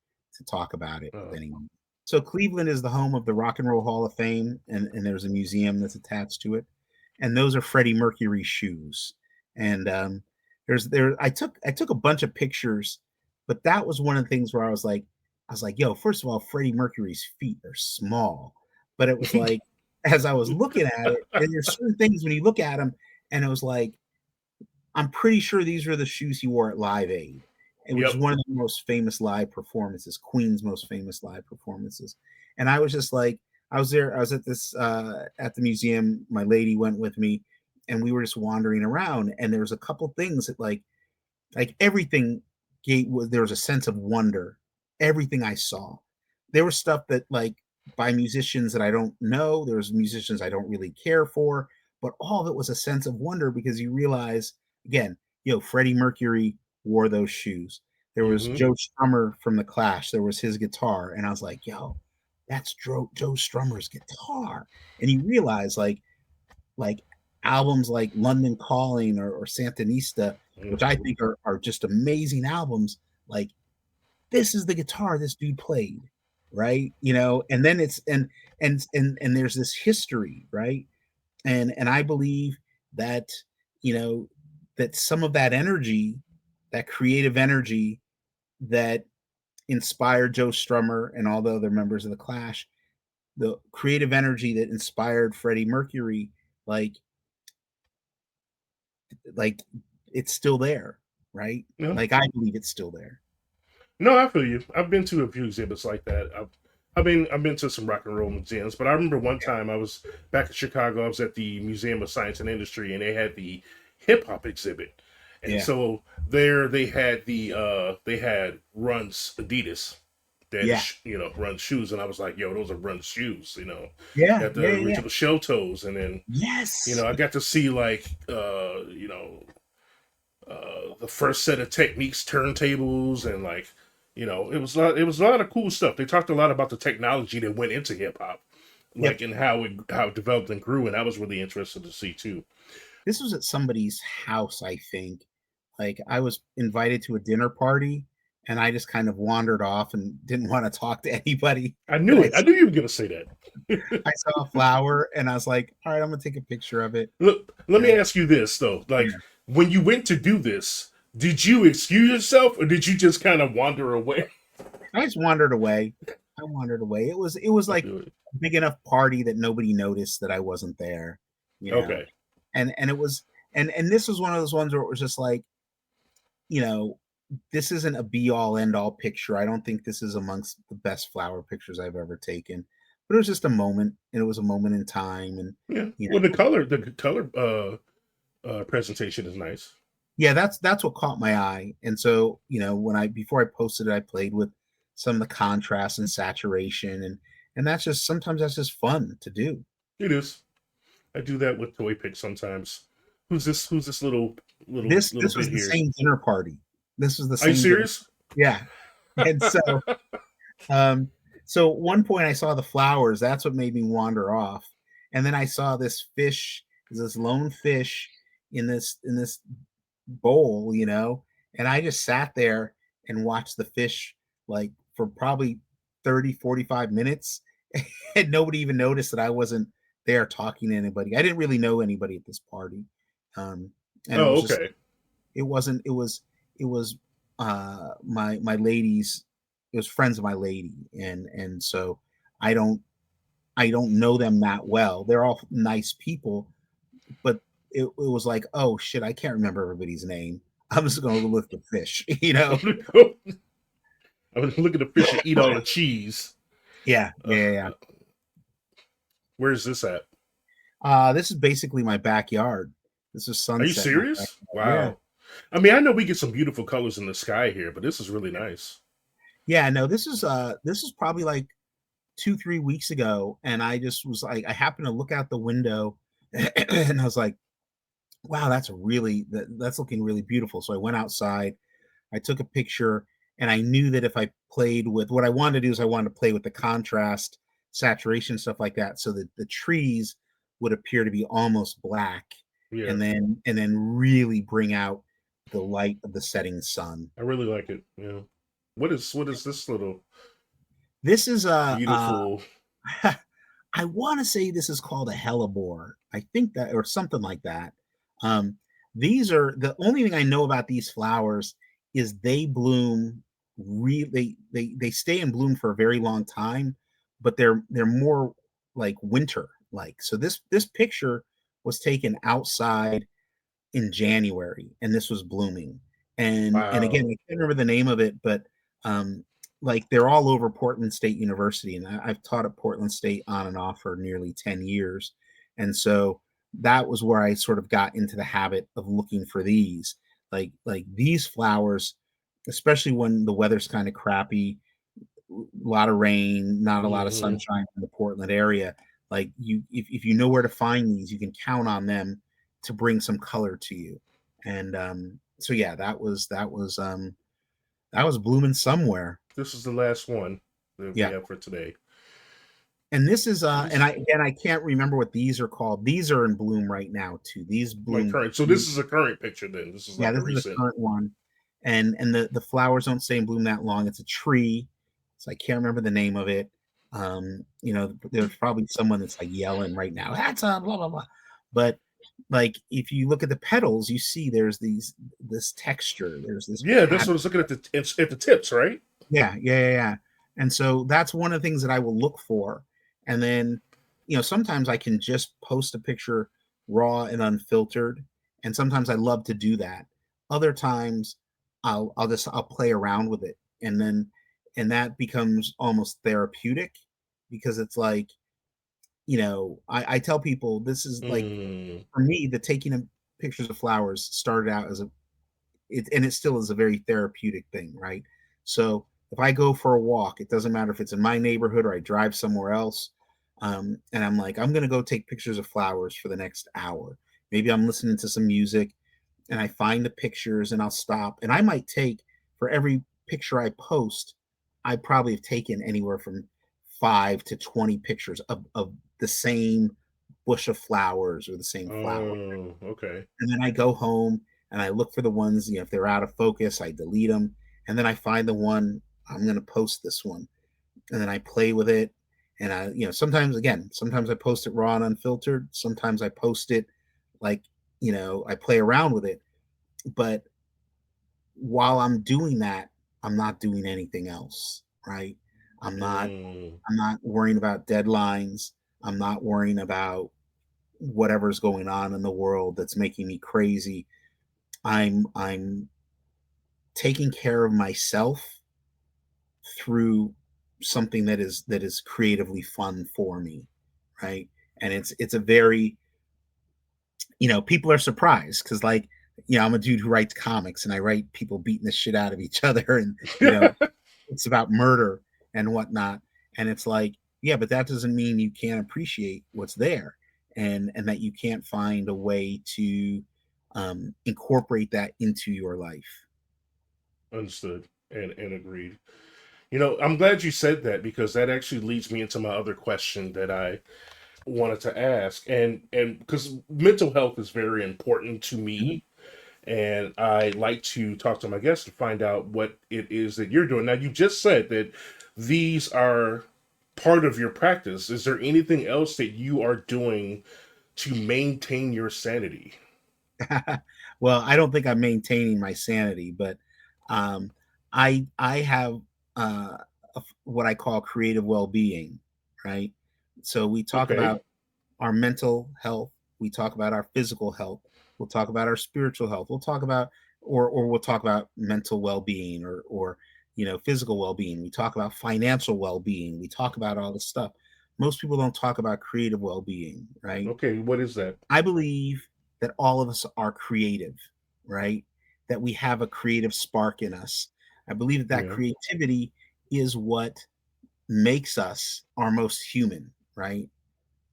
B: talk about it with
A: Uh,
B: anyone. So Cleveland is the home of the Rock and Roll Hall of Fame, and there's a museum that's attached to it. And those are Freddie Mercury's shoes. And I took a bunch of pictures, but that was one of the things where I was like, yo, first of all, Freddie Mercury's feet are small. But it was like, as I was looking at it, and there's certain things when you look at them, and it was like, I'm pretty sure these were the shoes he wore at Live Aid, and which is
A: yep.
B: one of the most famous live performances, Queen's most famous live performances. And I was just like, I was there, I was at this at the museum. My lady went with me, and we were just wandering around, and there was a couple things that like everything there was a sense of wonder. Everything I saw, there was stuff that like by musicians that I don't know. There was musicians I don't really care for, but all of it was a sense of wonder, because you realize, again, Freddie Mercury wore those shoes. There was
A: Hmm.
B: Joe Strummer from the Clash. There was his guitar, and I was like, yo, that's Joe Strummer's guitar. And you realize like albums like London Calling or Santanista, which I think are just amazing albums. Like, this is the guitar this dude played, right? And then it's and there's this history, right? And I believe that you know that some of that energy, that creative energy that inspired Joe Strummer and all the other members of the Clash, the creative energy that inspired Freddie Mercury, like like it's still there, right?
A: Yeah.
B: Like I believe it's still there.
A: No, I feel you. I've been to a few exhibits like that. I've been to some rock and roll museums, but I remember one time I was back in Chicago. I was at the Museum of Science and Industry, and they had the hip hop exhibit, and
B: Yeah,
A: so there they had Runs Adidas that
B: yeah,
A: is Run shoes, and I was like, yo, those are Run shoes,
B: yeah,
A: at
B: yeah,
A: the
B: yeah.
A: original shell toes, and then
B: Yes.
A: I got to see like the first set of techniques, turntables, and like, it was a lot of cool stuff. They talked a lot about the technology that went into hip hop,
B: Yep.
A: like and how it developed and grew, and I was really interested to see too.
B: This was at somebody's house, I think. Like I was invited to a dinner party and I just kind of wandered off and didn't want to talk to anybody.
A: I
B: But
A: knew it. I knew you were gonna say that.
B: I saw a flower and I was like, all right, I'm gonna take a picture of it.
A: Look, let
B: You
A: me
B: know,
A: ask you this though: like,
B: yeah.
A: when you went to do this, did you excuse yourself, or did you just kind of wander away?
B: I just wandered away. I wandered away. It was
A: I
B: like
A: feel it.
B: a big enough party that nobody noticed that I wasn't there, you know.
A: Okay.
B: And it was and this was one of those ones where it was just like, you know, this isn't a be all end all picture. I don't think this is amongst the best flower pictures I've ever taken. But it was just a moment, and it was a moment in time, and
A: Yeah.
B: you
A: Well,
B: know,
A: the color presentation is nice.
B: yeah, that's what caught my eye. And so, when I before I posted it, I played with some of the contrast and saturation, and that's just sometimes that's just fun to do.
A: It is. I do that with toy picks sometimes. Who's this? Who's this little
B: This was
A: bit
B: the
A: here?
B: same dinner party. This was the
A: Are you
B: same dinner.
A: serious?
B: Yeah. And um so at one point I saw the flowers, that's what made me wander off. And then I saw this fish, this lone fish in this bowl, and I just sat there and watched the fish like for probably 30-45 minutes and nobody even noticed that I wasn't there talking to anybody. I didn't really know anybody at this party. Um and it
A: Oh,
B: was just
A: okay.
B: it wasn't it was my lady's, it was friends of my lady, and so I don't I don't know them that well. They're all nice people, but it was like, oh shit, I can't remember everybody's name. I'm just gonna look at the fish, you
A: I'm
B: know.
A: gonna go. I'm gonna look at the fish and eat all the cheese.
B: Yeah,
A: Uh,
B: yeah, yeah.
A: uh, where's this at?
B: This is basically my backyard. This is
A: Are you
B: sunset in my
A: serious?
B: backyard. Yeah.
A: Wow. I mean, I know we get some beautiful colors in the sky here, but this is really nice.
B: Yeah, no, this is probably like 2-3 weeks ago, and I just was like, I happened to look out the window and I was like, wow, that's looking really beautiful. So I went outside, I took a picture, and I knew that if I played with what I wanted to do is I wanted to play with the contrast, saturation, stuff like that, so that the trees would appear to be almost black,
A: Yeah,
B: and then really bring out the light of the setting sun.
A: I really like it. Yeah. What is this little
B: This is
A: beautiful?
B: I want to say this is called a hellebore. I think that, or something like that. Um, these are the only thing I know about these flowers is they bloom really, they stay in bloom for a very long time, but they're more like winter like. So this picture was taken outside in January, and this was blooming. And again,
A: Wow.
B: I can't remember the name of it, but um, like they're all over Portland State University, and I've taught at Portland State on and off for nearly 10 years, and so that was where I sort of got into the habit of looking for these, like these flowers, especially when the weather's kind of crappy, a lot of rain, not a lot of
A: Hmm.
B: sunshine in the Portland area. Like if you know where to find these, you can count on them to bring some color to you. And so yeah, that was blooming somewhere.
A: This is the last one that we
B: Yeah.
A: have for today.
B: And this is and
A: This
B: I can't remember what these are called. These are in bloom right now too. These
A: like
B: bloom.
A: current. So this is a current picture. Then this is
B: Yeah,
A: like a
B: this is a
A: recent.
B: current one, and the flowers don't stay in bloom that long. It's a tree, so I can't remember the name of it. There's probably someone that's like yelling right now. That's a blah blah blah. But like if you look at the petals, you see there's this texture. There's this
A: Yeah, that's
B: pattern.
A: what I was looking at at the tips, right?
B: Yeah, yeah, yeah, yeah. And so that's one of the things that I will look for. And then, sometimes I can just post a picture raw and unfiltered. And sometimes I love to do that. Other times I'll play around with it. And that becomes almost therapeutic because it's like, I tell people this is like
A: Mm.
B: for me, the taking of pictures of flowers started out as and it still is a very therapeutic thing, right? So if I go for a walk, it doesn't matter if it's in my neighborhood or I drive somewhere else, and I'm like, I'm gonna go take pictures of flowers for the next hour. Maybe I'm listening to some music, and I find the pictures and I'll stop. And I might take, for every picture I post, I probably have taken anywhere from 5 to 20 pictures of the same bush of flowers or the same flower.
A: Oh, okay.
B: And then I go home and I look for the ones, if they're out of focus, I delete them. And then I find the one, I'm going to post this one. And then I play with it. And sometimes, again, sometimes I post it raw and unfiltered. Sometimes I post it like, I play around with it. But while I'm doing that, I'm not doing anything else, right? I'm not
A: Mm,
B: I'm not worrying about deadlines. I'm not worrying about whatever's going on in the world that's making me crazy. I'm taking care of myself through something that is creatively fun for me, right? And it's a very, people are surprised because, like, I'm a dude who writes comics and I write people beating the shit out of each other, and it's about murder and whatnot. And it's like, yeah, but that doesn't mean you can't appreciate what's there, and that you can't find a way to incorporate that into your life.
A: understood and agreed. I'm glad you said that because that actually leads me into my other question that I wanted to ask, and because mental health is very important to
B: Mhm.
A: me, and I like to talk to my guests to find out what it is that you're doing. Now, you just said that these are part of your practice. Is there anything else that you are doing to maintain your sanity?
B: Well, I don't think I'm maintaining my sanity, but um, I have what I call creative well-being, right? So we talk
A: Okay,
B: about our mental health, we talk about our physical health, we'll talk about our spiritual health, we'll talk about, or we'll talk about mental well-being, or physical well-being. We talk about financial well-being. We talk about all this stuff. Most people don't talk about creative well-being, right?
A: okay, what is that?
B: I believe that all of us are creative, right? That we have a creative spark in us. I believe that that
A: Yeah,
B: creativity is what makes us our most human, right?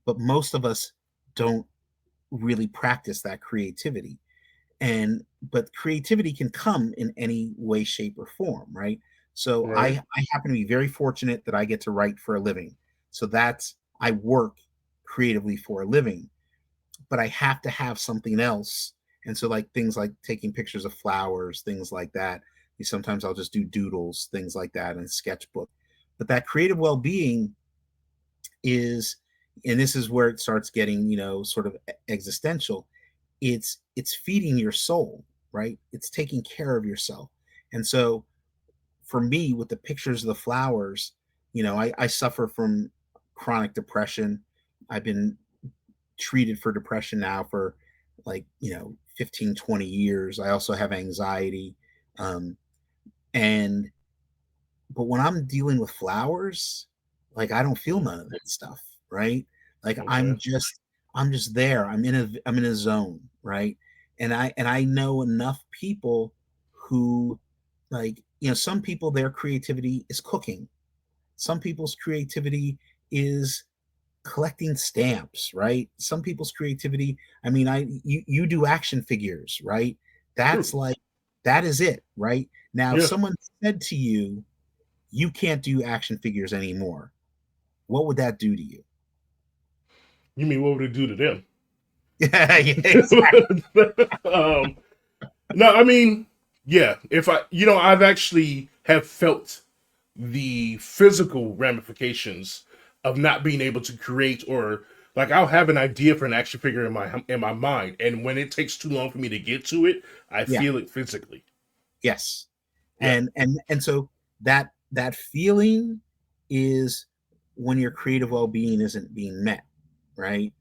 B: But most of us don't really practice that creativity. And but creativity can come in any way, shape, or form, right? So I
A: right.
B: I happen to be very fortunate that I get to write for a living. So that's I work creatively for a living, but I have to have something else. And so, like, things like taking pictures of flowers, things like that. Sometimes I'll just do doodles, things like that, and sketchbook. But that creative well-being is, and this is where it starts getting, sort of existential. It's feeding your soul, right? It's taking care of yourself. And so, for me, with the pictures of the flowers, I suffer from chronic depression. I've been treated for depression now for, like, 15, 20 years. I also have anxiety. Um, and but when I'm dealing with flowers, like, I don't feel none of that stuff, right? Like,
A: Okay,
B: I'm just there. I'm in a zone, right? And I know enough people who, like, some people, their creativity is cooking. Some people's creativity is collecting stamps, right? Some people's creativity, I mean, you do action figures, right?
A: true.
B: That's like, that is it, right? Now, if
A: Yeah,
B: someone said to you, you can't do action figures anymore, what would that do to you?
A: you mean what would it do to them?
B: Yeah, yeah, exactly.
A: um, no, I mean, yeah. If I've actually have felt the physical ramifications of not being able to create, or like I'll have an idea for an action figure in my mind, and when it takes too long for me to get to it, I
B: Yeah,
A: feel it physically.
B: yes.
A: Yeah,
B: And so that feeling is when your creative well-being isn't being met, right?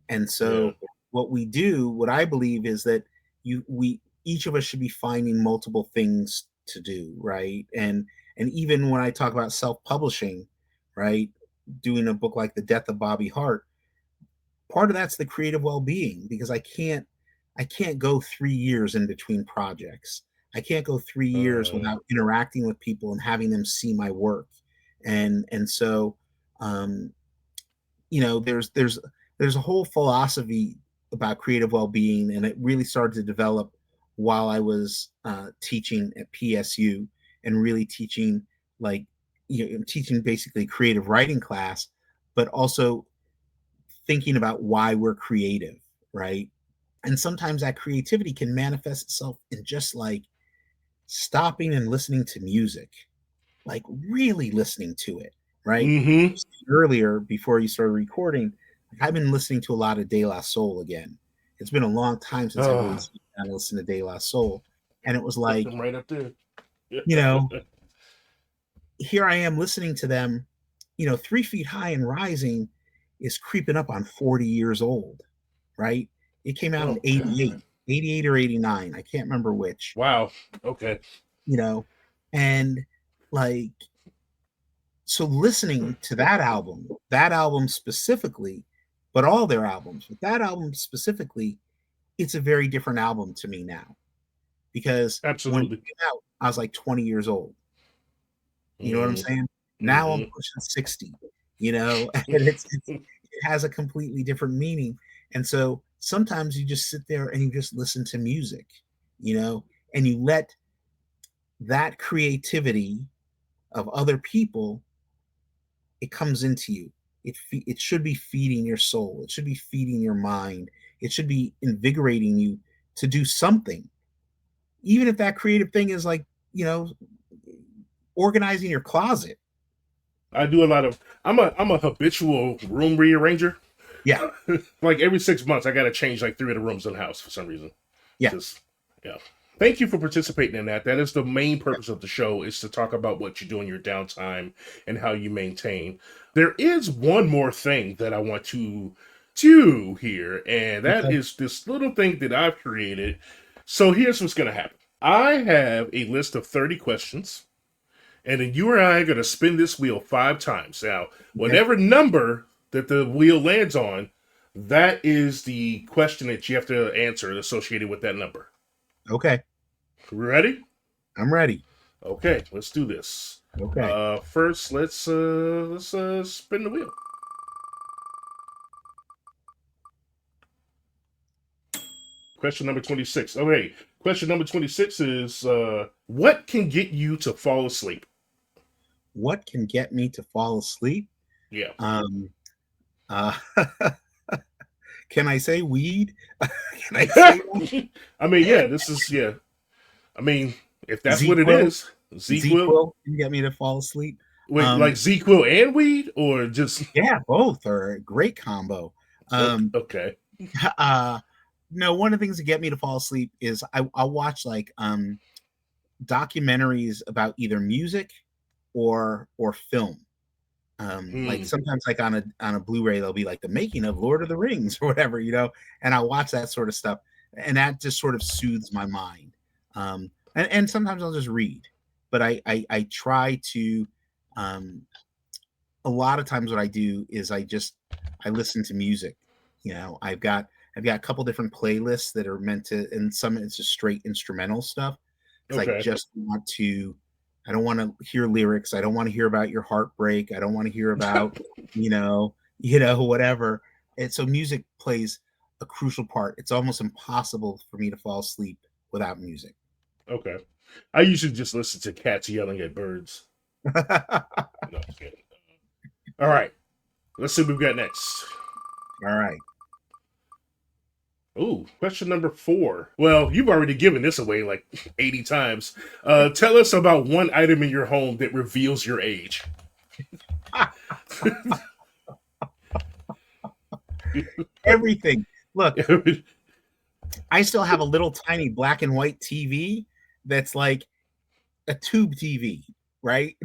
B: And
A: yeah,
B: so what I believe is that you we each of us should be finding multiple things to do, right? And even when I talk about self-publishing, right, doing a book like The Death of Bobby Hart, part of that's the creative well-being, because I can't go 3 years in between projects. I can't go 3 years
A: uh,
B: without interacting with people and having them see my work. And so, um, there's a whole philosophy about creative well-being, and it really started to develop while I was teaching at PSU and really teaching, like, teaching basically creative writing class, but also thinking about why we're creative, right? And sometimes that creativity can manifest itself in just like stopping and listening to music, like really listening to it, right?
A: Mm-hmm.
B: Earlier, before you started recording, I've been listening to a lot of De La Soul again. It's been a long time since I really
A: Oh,
B: sat down and listened to De La Soul. And it was
A: put
B: like,
A: them right up there.
B: you know, here I am listening to them, 3 feet high and rising is creeping up on 40 years old, right? It came out in
A: Oh God.
B: 88, 88 or 89. I can't remember which,
A: Wow. Okay.
B: you know, and like, so listening to that album specifically, but all their albums, but that album specifically, it's a very different album to me now because when it
A: Absolutely.
B: came out, I was like 20 years old. You know what I'm
A: Mm-hmm.
B: saying? Now I'm
A: Mm-hmm.
B: pushing 60, and it has a completely different meaning. And so sometimes you just sit there and you just listen to music, and you let that creativity of other people, it comes into you. It should be feeding your soul. It should be feeding your mind. It should be invigorating you to do something, even if that creative thing is like, you know, organizing your closet.
A: I do a lot of. I'm a habitual room rearranger.
B: Yeah,
A: Like every 6 months, I got to change like three of the rooms in the house for some reason.
B: yeah,
A: Just yeah. Thank you for participating in that. That is the main purpose of the show, is to talk about what you do in your downtime and how you maintain. There is one more thing that I want to do here, and that
B: okay,
A: is this little thing that I've created. So here's what's going to happen. I have a list of 30 questions, and then you and I are going to spin this wheel 5 times. Now,
B: okay,
A: whatever number that the wheel lands on, that is the question that you have to answer associated with that number.
B: okay.
A: Ready?
B: I'm ready.
A: Okay, let's do this.
B: Okay,
A: First, let's spin the wheel. Question number 26. Okay, question number 26 is what can get you to fall asleep?
B: what can get me to fall asleep?
A: Yeah.
B: Um, uh, can I say weed? Can I say
A: I mean, yeah, this is yeah. I mean, if that's what it
B: ZQL?
A: is, ZQL.
B: ZQL can get me to fall asleep.
A: Wait, like
B: Um,
A: ZQL and weed, or just
B: yeah, both are a great combo. Um,
A: okay?
B: uh, no, one of the things that get me to fall asleep is I'll watch like documentaries about either music or film. Like
A: Hmm.
B: sometimes like on a Blu-ray, they'll be like the making of Lord of the Rings or whatever, and I watch that sort of stuff, and that just sort of soothes my mind. And sometimes I'll just read, but I try to. A lot of times, what I do is I listen to music. I've got a couple different playlists that are meant to, and some it's just straight instrumental stuff because
A: Okay.
B: I don't want to hear lyrics. I don't want to hear about your heartbreak. I don't want to hear about, whatever. And so music plays a crucial part. It's almost impossible for me to fall asleep without music.
A: Okay. I usually just listen to cats yelling at birds.
B: All
A: No, just kidding. All right. Let's see what we've got next.
B: right.
A: Ooh, question number 4. Well, you've already given this away like 80 times. Tell us about one item in your home that reveals your age.
B: Everything. Look, I still have a little tiny black and white TV that's like a tube TV, right?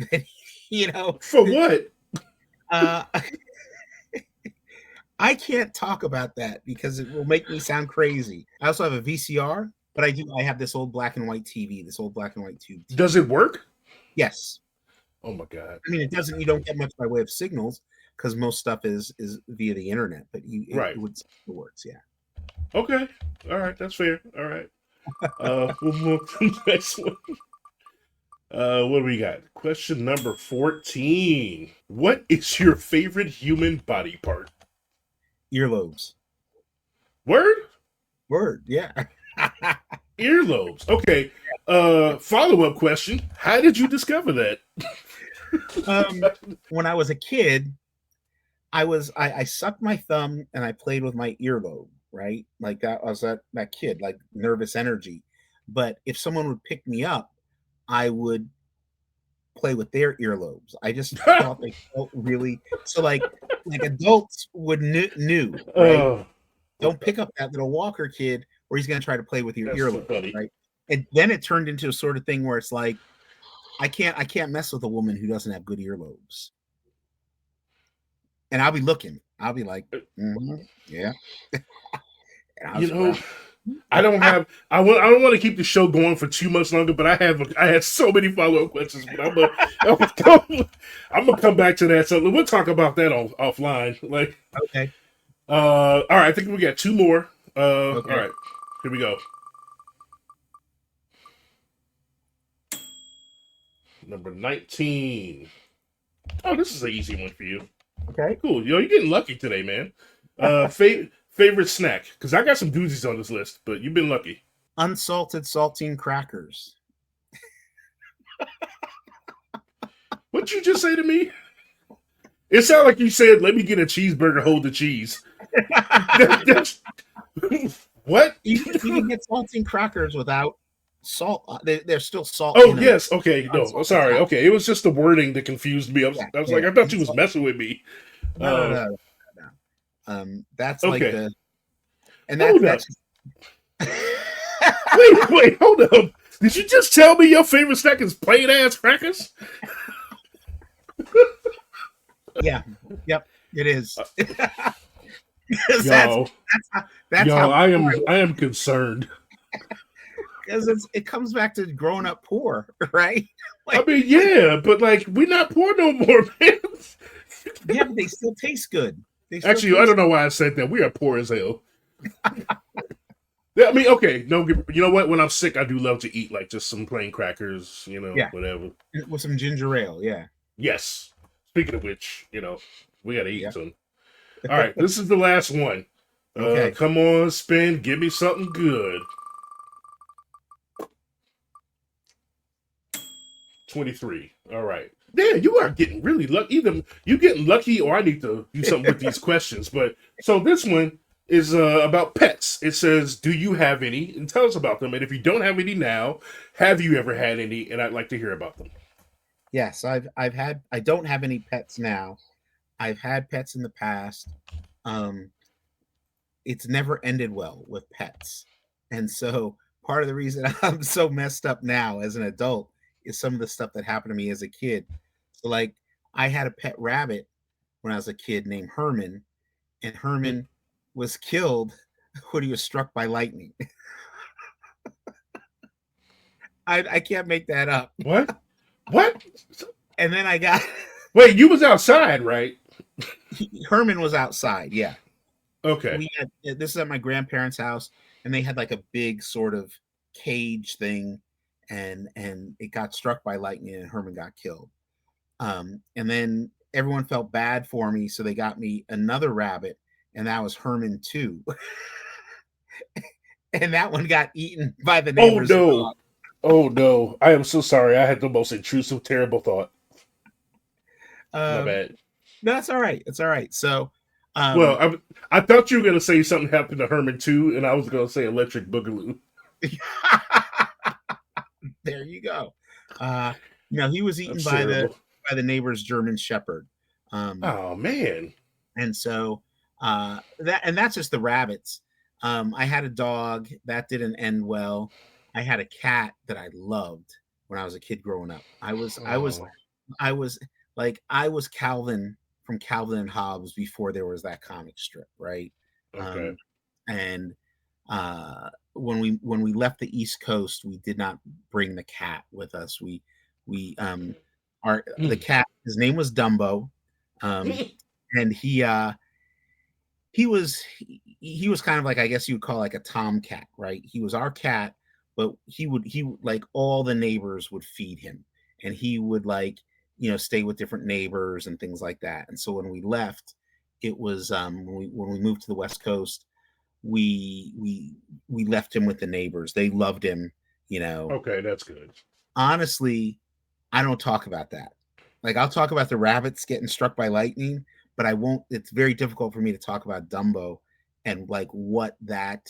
B: you know,
A: For what?
B: uh, I can't talk about that because it will make me sound crazy. I also have a VCR, but I have this old black and white TV, this old black and white tube
A: Does
B: TV.
A: it work?
B: Yes.
A: Oh my god.
B: I mean, it doesn't. You don't get much by way of signals because most stuff is via the internet. But it
A: Right.
B: would it works. Yeah.
A: Okay. All right. That's fair. All right. We'll move to the next one. What do we got? Question number 14. What is your favorite human body part?
B: Earlobes.
A: Word?
B: Word. Yeah.
A: Earlobes. Okay. Follow-up question. How did you discover that?
B: When I was a kid, I sucked my thumb and I played with my earlobe, right? Like that I was that kid, like nervous energy. But if someone would pick me up, I would play with their earlobes. I just thought they felt really so like adults would knew, right?
A: uh,
B: Don't pick up that little Walker kid or he's gonna try to play with your
A: that's too
B: earlobe,
A: funny.
B: right? And then it turned into a sort of thing where it's like I can't mess with a woman who doesn't have good earlobes. And I'll be looking. I'll be like, yeah. And I'll
A: You
B: just
A: know,
B: grab.
A: I don't have. I don't want to keep the show going for too much longer, but I had so many follow up questions, but I'm gonna come back to that. So we'll talk about that offline. Like,
B: Okay.
A: all right, I think we got two more. All
B: Okay.
A: right, here we go. Number 19. Oh, this is an easy one for you.
B: Okay.
A: Cool. Yo, you're getting lucky today, man. Favorite snack? Because I got some doozies on this list, but you've been lucky.
B: Unsalted saltine crackers.
A: What'd you just say to me? It sounded like you said, "Let me get a cheeseburger, hold the cheese." What?
B: You can get saltine crackers without salt. There's still salt
A: Oh
B: in them.
A: yes. Okay. No. Oh,
B: Unsalted
A: sorry.
B: crackers.
A: Okay. It was just the wording that confused me.
B: Yeah.
A: I was like,
B: Yeah.
A: I thought you was messing with me.
B: No, no,
A: Uh,
B: no, no, no. That's like
A: okay.
B: the and
A: Hold up.
B: that's
A: Wait. Hold up. Did you just tell me your favorite snack is plain ass crackers?
B: yeah. Yep. It is.
A: Uh,
B: Because
A: Yo,
B: that's how
A: I am concerned.
B: because it comes back to growing up poor, right?
A: I
B: Like
A: mean, yeah, but like we're not poor no more, man.
B: yeah, but they still taste good. They still
A: Actually, I don't
B: taste
A: know why I said that. We are poor as hell. Yeah, I mean, okay, no, you know what? When I'm sick, I do love to eat like just some plain crackers,
B: yeah,
A: whatever.
B: with some ginger ale. Yeah,
A: Yes. Speaking of which, we gotta eat
B: yeah.
A: some. All right, this is the last one.
B: Okay.
A: Come on, spin, give me something good. 23. All right. Damn, you are getting really lucky. Either you getting lucky or I need to do something with these questions. But so this one is about pets. It says, "Do you have any?" And tell us about them. And if you don't have any now, have you ever had any? And I'd like to hear about them.
B: Yes, I've had. I don't have any pets now. I've had pets in the past. Um, it's never ended well with pets, and so part of the reason I'm so messed up now as an adult is some of the stuff that happened to me as a kid. So, like, I had a pet rabbit when I was a kid named Herman, and Herman was killed when he was struck by lightning. I can't make that up.
A: What? What?
B: And then I got
A: Wait, you was outside, right?
B: Herman was outside. Yeah,
A: Okay.
B: we had this is at my grandparents' house, and they had like a big sort of cage thing, and it got struck by lightning, and Herman got killed. And then everyone felt bad for me, so they got me another rabbit, and that was Herman too. And that one got eaten by the
A: Oh
B: neighbor's
A: no.
B: dog.
A: Oh no. I am so sorry. I had the most intrusive, terrible thought. My
B: Um,
A: bad.
B: no, that's all right. It's all right. So,
A: Well,
B: um,
A: I thought you were gonna say something happened to Herman too, and I was gonna say Electric Boogaloo.
B: there you go. Uh, he was eaten
A: That's terrible.
B: by the neighbor's German Shepherd. Um,
A: Oh man.
B: and so that's just the rabbits. I had a dog that didn't end well. I had a cat that I loved when I was a kid growing up.
A: Oh.
B: I was I was Calvin from Calvin and Hobbes before there was that comic strip, right?
A: Okay.
B: Um, and when we left the East Coast, we did not bring the cat with us. We our the cat, his name was Dumbo, um, and he was kind of like, I guess you would call like a tomcat, right? He was our cat, but like all the neighbors would feed him, and he would like stay with different neighbors and things like that. And so when we left, it was when we moved to the West Coast, we left him with the neighbors. They loved him, you know.
A: Okay, that's good.
B: Honestly, I don't talk about that. Like I'll talk about the rabbits getting struck by lightning, but I won't. It's very difficult for me to talk about Dumbo and like what that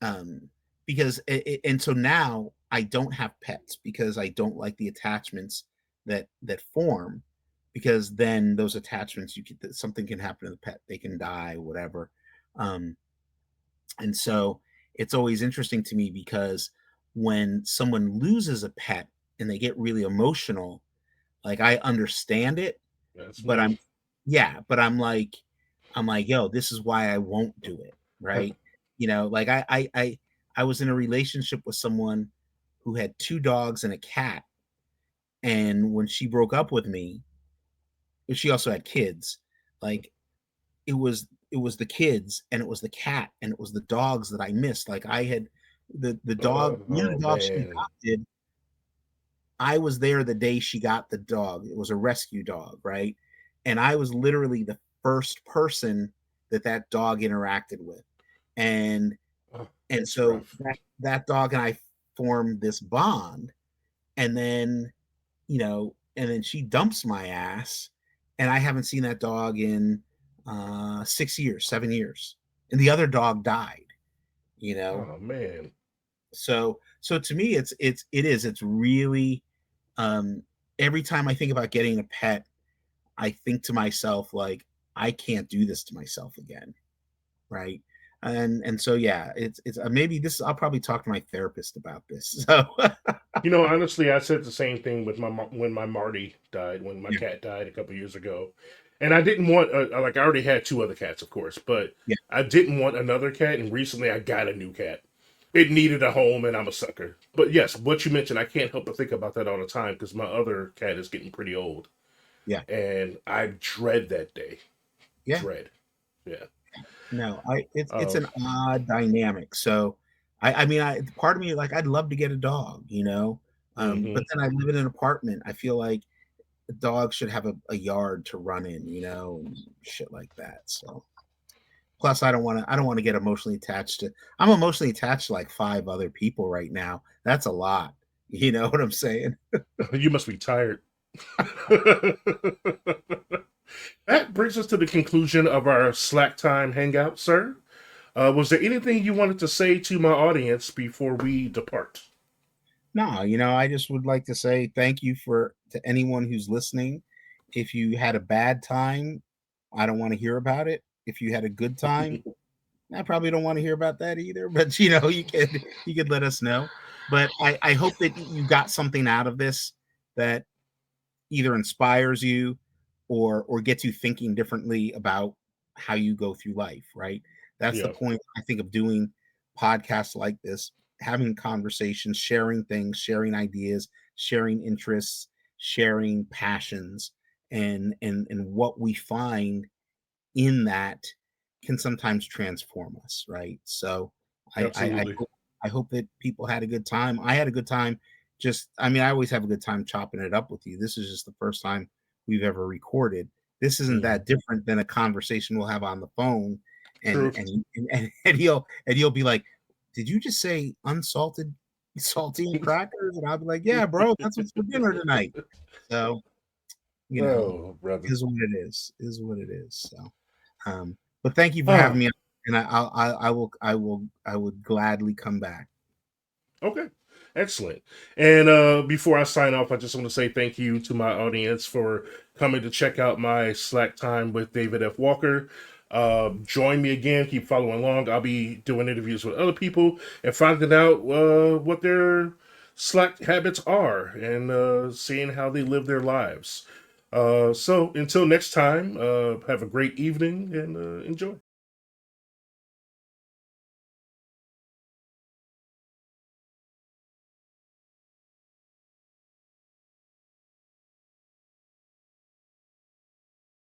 B: um because and so now I don't have pets because I don't like the attachments that form, because then those attachments, you could, something can happen to the pet, they can die, whatever. um and so it's always interesting to me because when someone loses a pet and they get really emotional, like I understand it,
A: That's
B: but
A: me.
B: but I'm like, yo, this is why I won't do it, right? Like I was in a relationship with someone who had two dogs and a cat, and when she broke up with me, she also had kids. Like it was the kids and it was the cat and it was the dogs that I missed. Like I had the dog, one of
A: Oh
B: the dogs she
A: man.
B: adopted, I was there the day she got the dog. It was a rescue dog, right? And I was literally the first person that that dog interacted with. And
A: Oh,
B: and
A: that's
B: so
A: rough.
B: that dog and I formed this bond. And then, and then she dumps my ass, and I haven't seen that dog in 6 years, 7 years. And the other dog died, you know.
A: Oh man.
B: So to me it's really, um every time I think about getting a pet, I think to myself like, I can't do this to myself again, right? And so yeah, it's maybe this, I'll probably talk to my therapist about this. So
A: You know, honestly, I said the same thing with when my Marty died, when my
B: yeah,
A: cat died a couple years ago, and I didn't want like I already had two other cats, of course, but
B: yeah,
A: I didn't want another cat, and recently I got a new cat. It needed a home, and I'm a sucker. But yes, what you mentioned, I can't help but think about that all the time because my other cat is getting pretty old,
B: yeah,
A: and I dread that day.
B: yeah.
A: Dread. Yeah.
B: No, it's
A: Uh,
B: an odd dynamic. So I mean, I part of me, like, I'd love to get a dog, but
A: hmm
B: then I live in an apartment. I feel like the dog should have a yard to run in, and shit like that. So plus I don't want to get emotionally attached to, I'm emotionally attached to like five other people right now. That's a lot. You know what I'm saying?
A: You must be tired. That brings us to the conclusion of our Slack time hangout, sir. Was there anything you wanted to say to my audience before we depart?
B: No, I just would like to say thank you for to anyone who's listening. If you had a bad time, I don't want to hear about it. If you had a good time, I probably don't want to hear about that either. But you could let us know. But I hope that you got something out of this that either inspires you or gets you thinking differently about how you go through life, right? That's the
A: Yeah,
B: point, I think, of doing podcasts like this, having conversations, sharing things, sharing ideas, sharing interests, sharing passions, and what we find in that can sometimes transform us, right? So I
A: absolutely.
B: hope, I hope that people had a good time. I had a good time. Just, I mean, I always have a good time chopping it up with you. This is just the first time we've ever recorded. This isn't
A: hmm
B: that different than a conversation we'll have on the phone, and
A: Truth.
B: and he'll be like, "Did you just say unsalted saltine crackers?" And I'll be like, "Yeah, bro, that's what's for dinner tonight." So you know,
A: Oh, brother.
B: is what it is what it is. So, but thank you for having
A: Ah,
B: me on, and I would gladly come back.
A: okay. Excellent. And before I sign off, I just want to say thank you to my audience for coming to check out my Slack time with David F. Walker. Join me again. Keep following along. I'll be doing interviews with other people and finding out what their Slack habits are and seeing how they live their lives. So until next time, have a great evening and enjoy.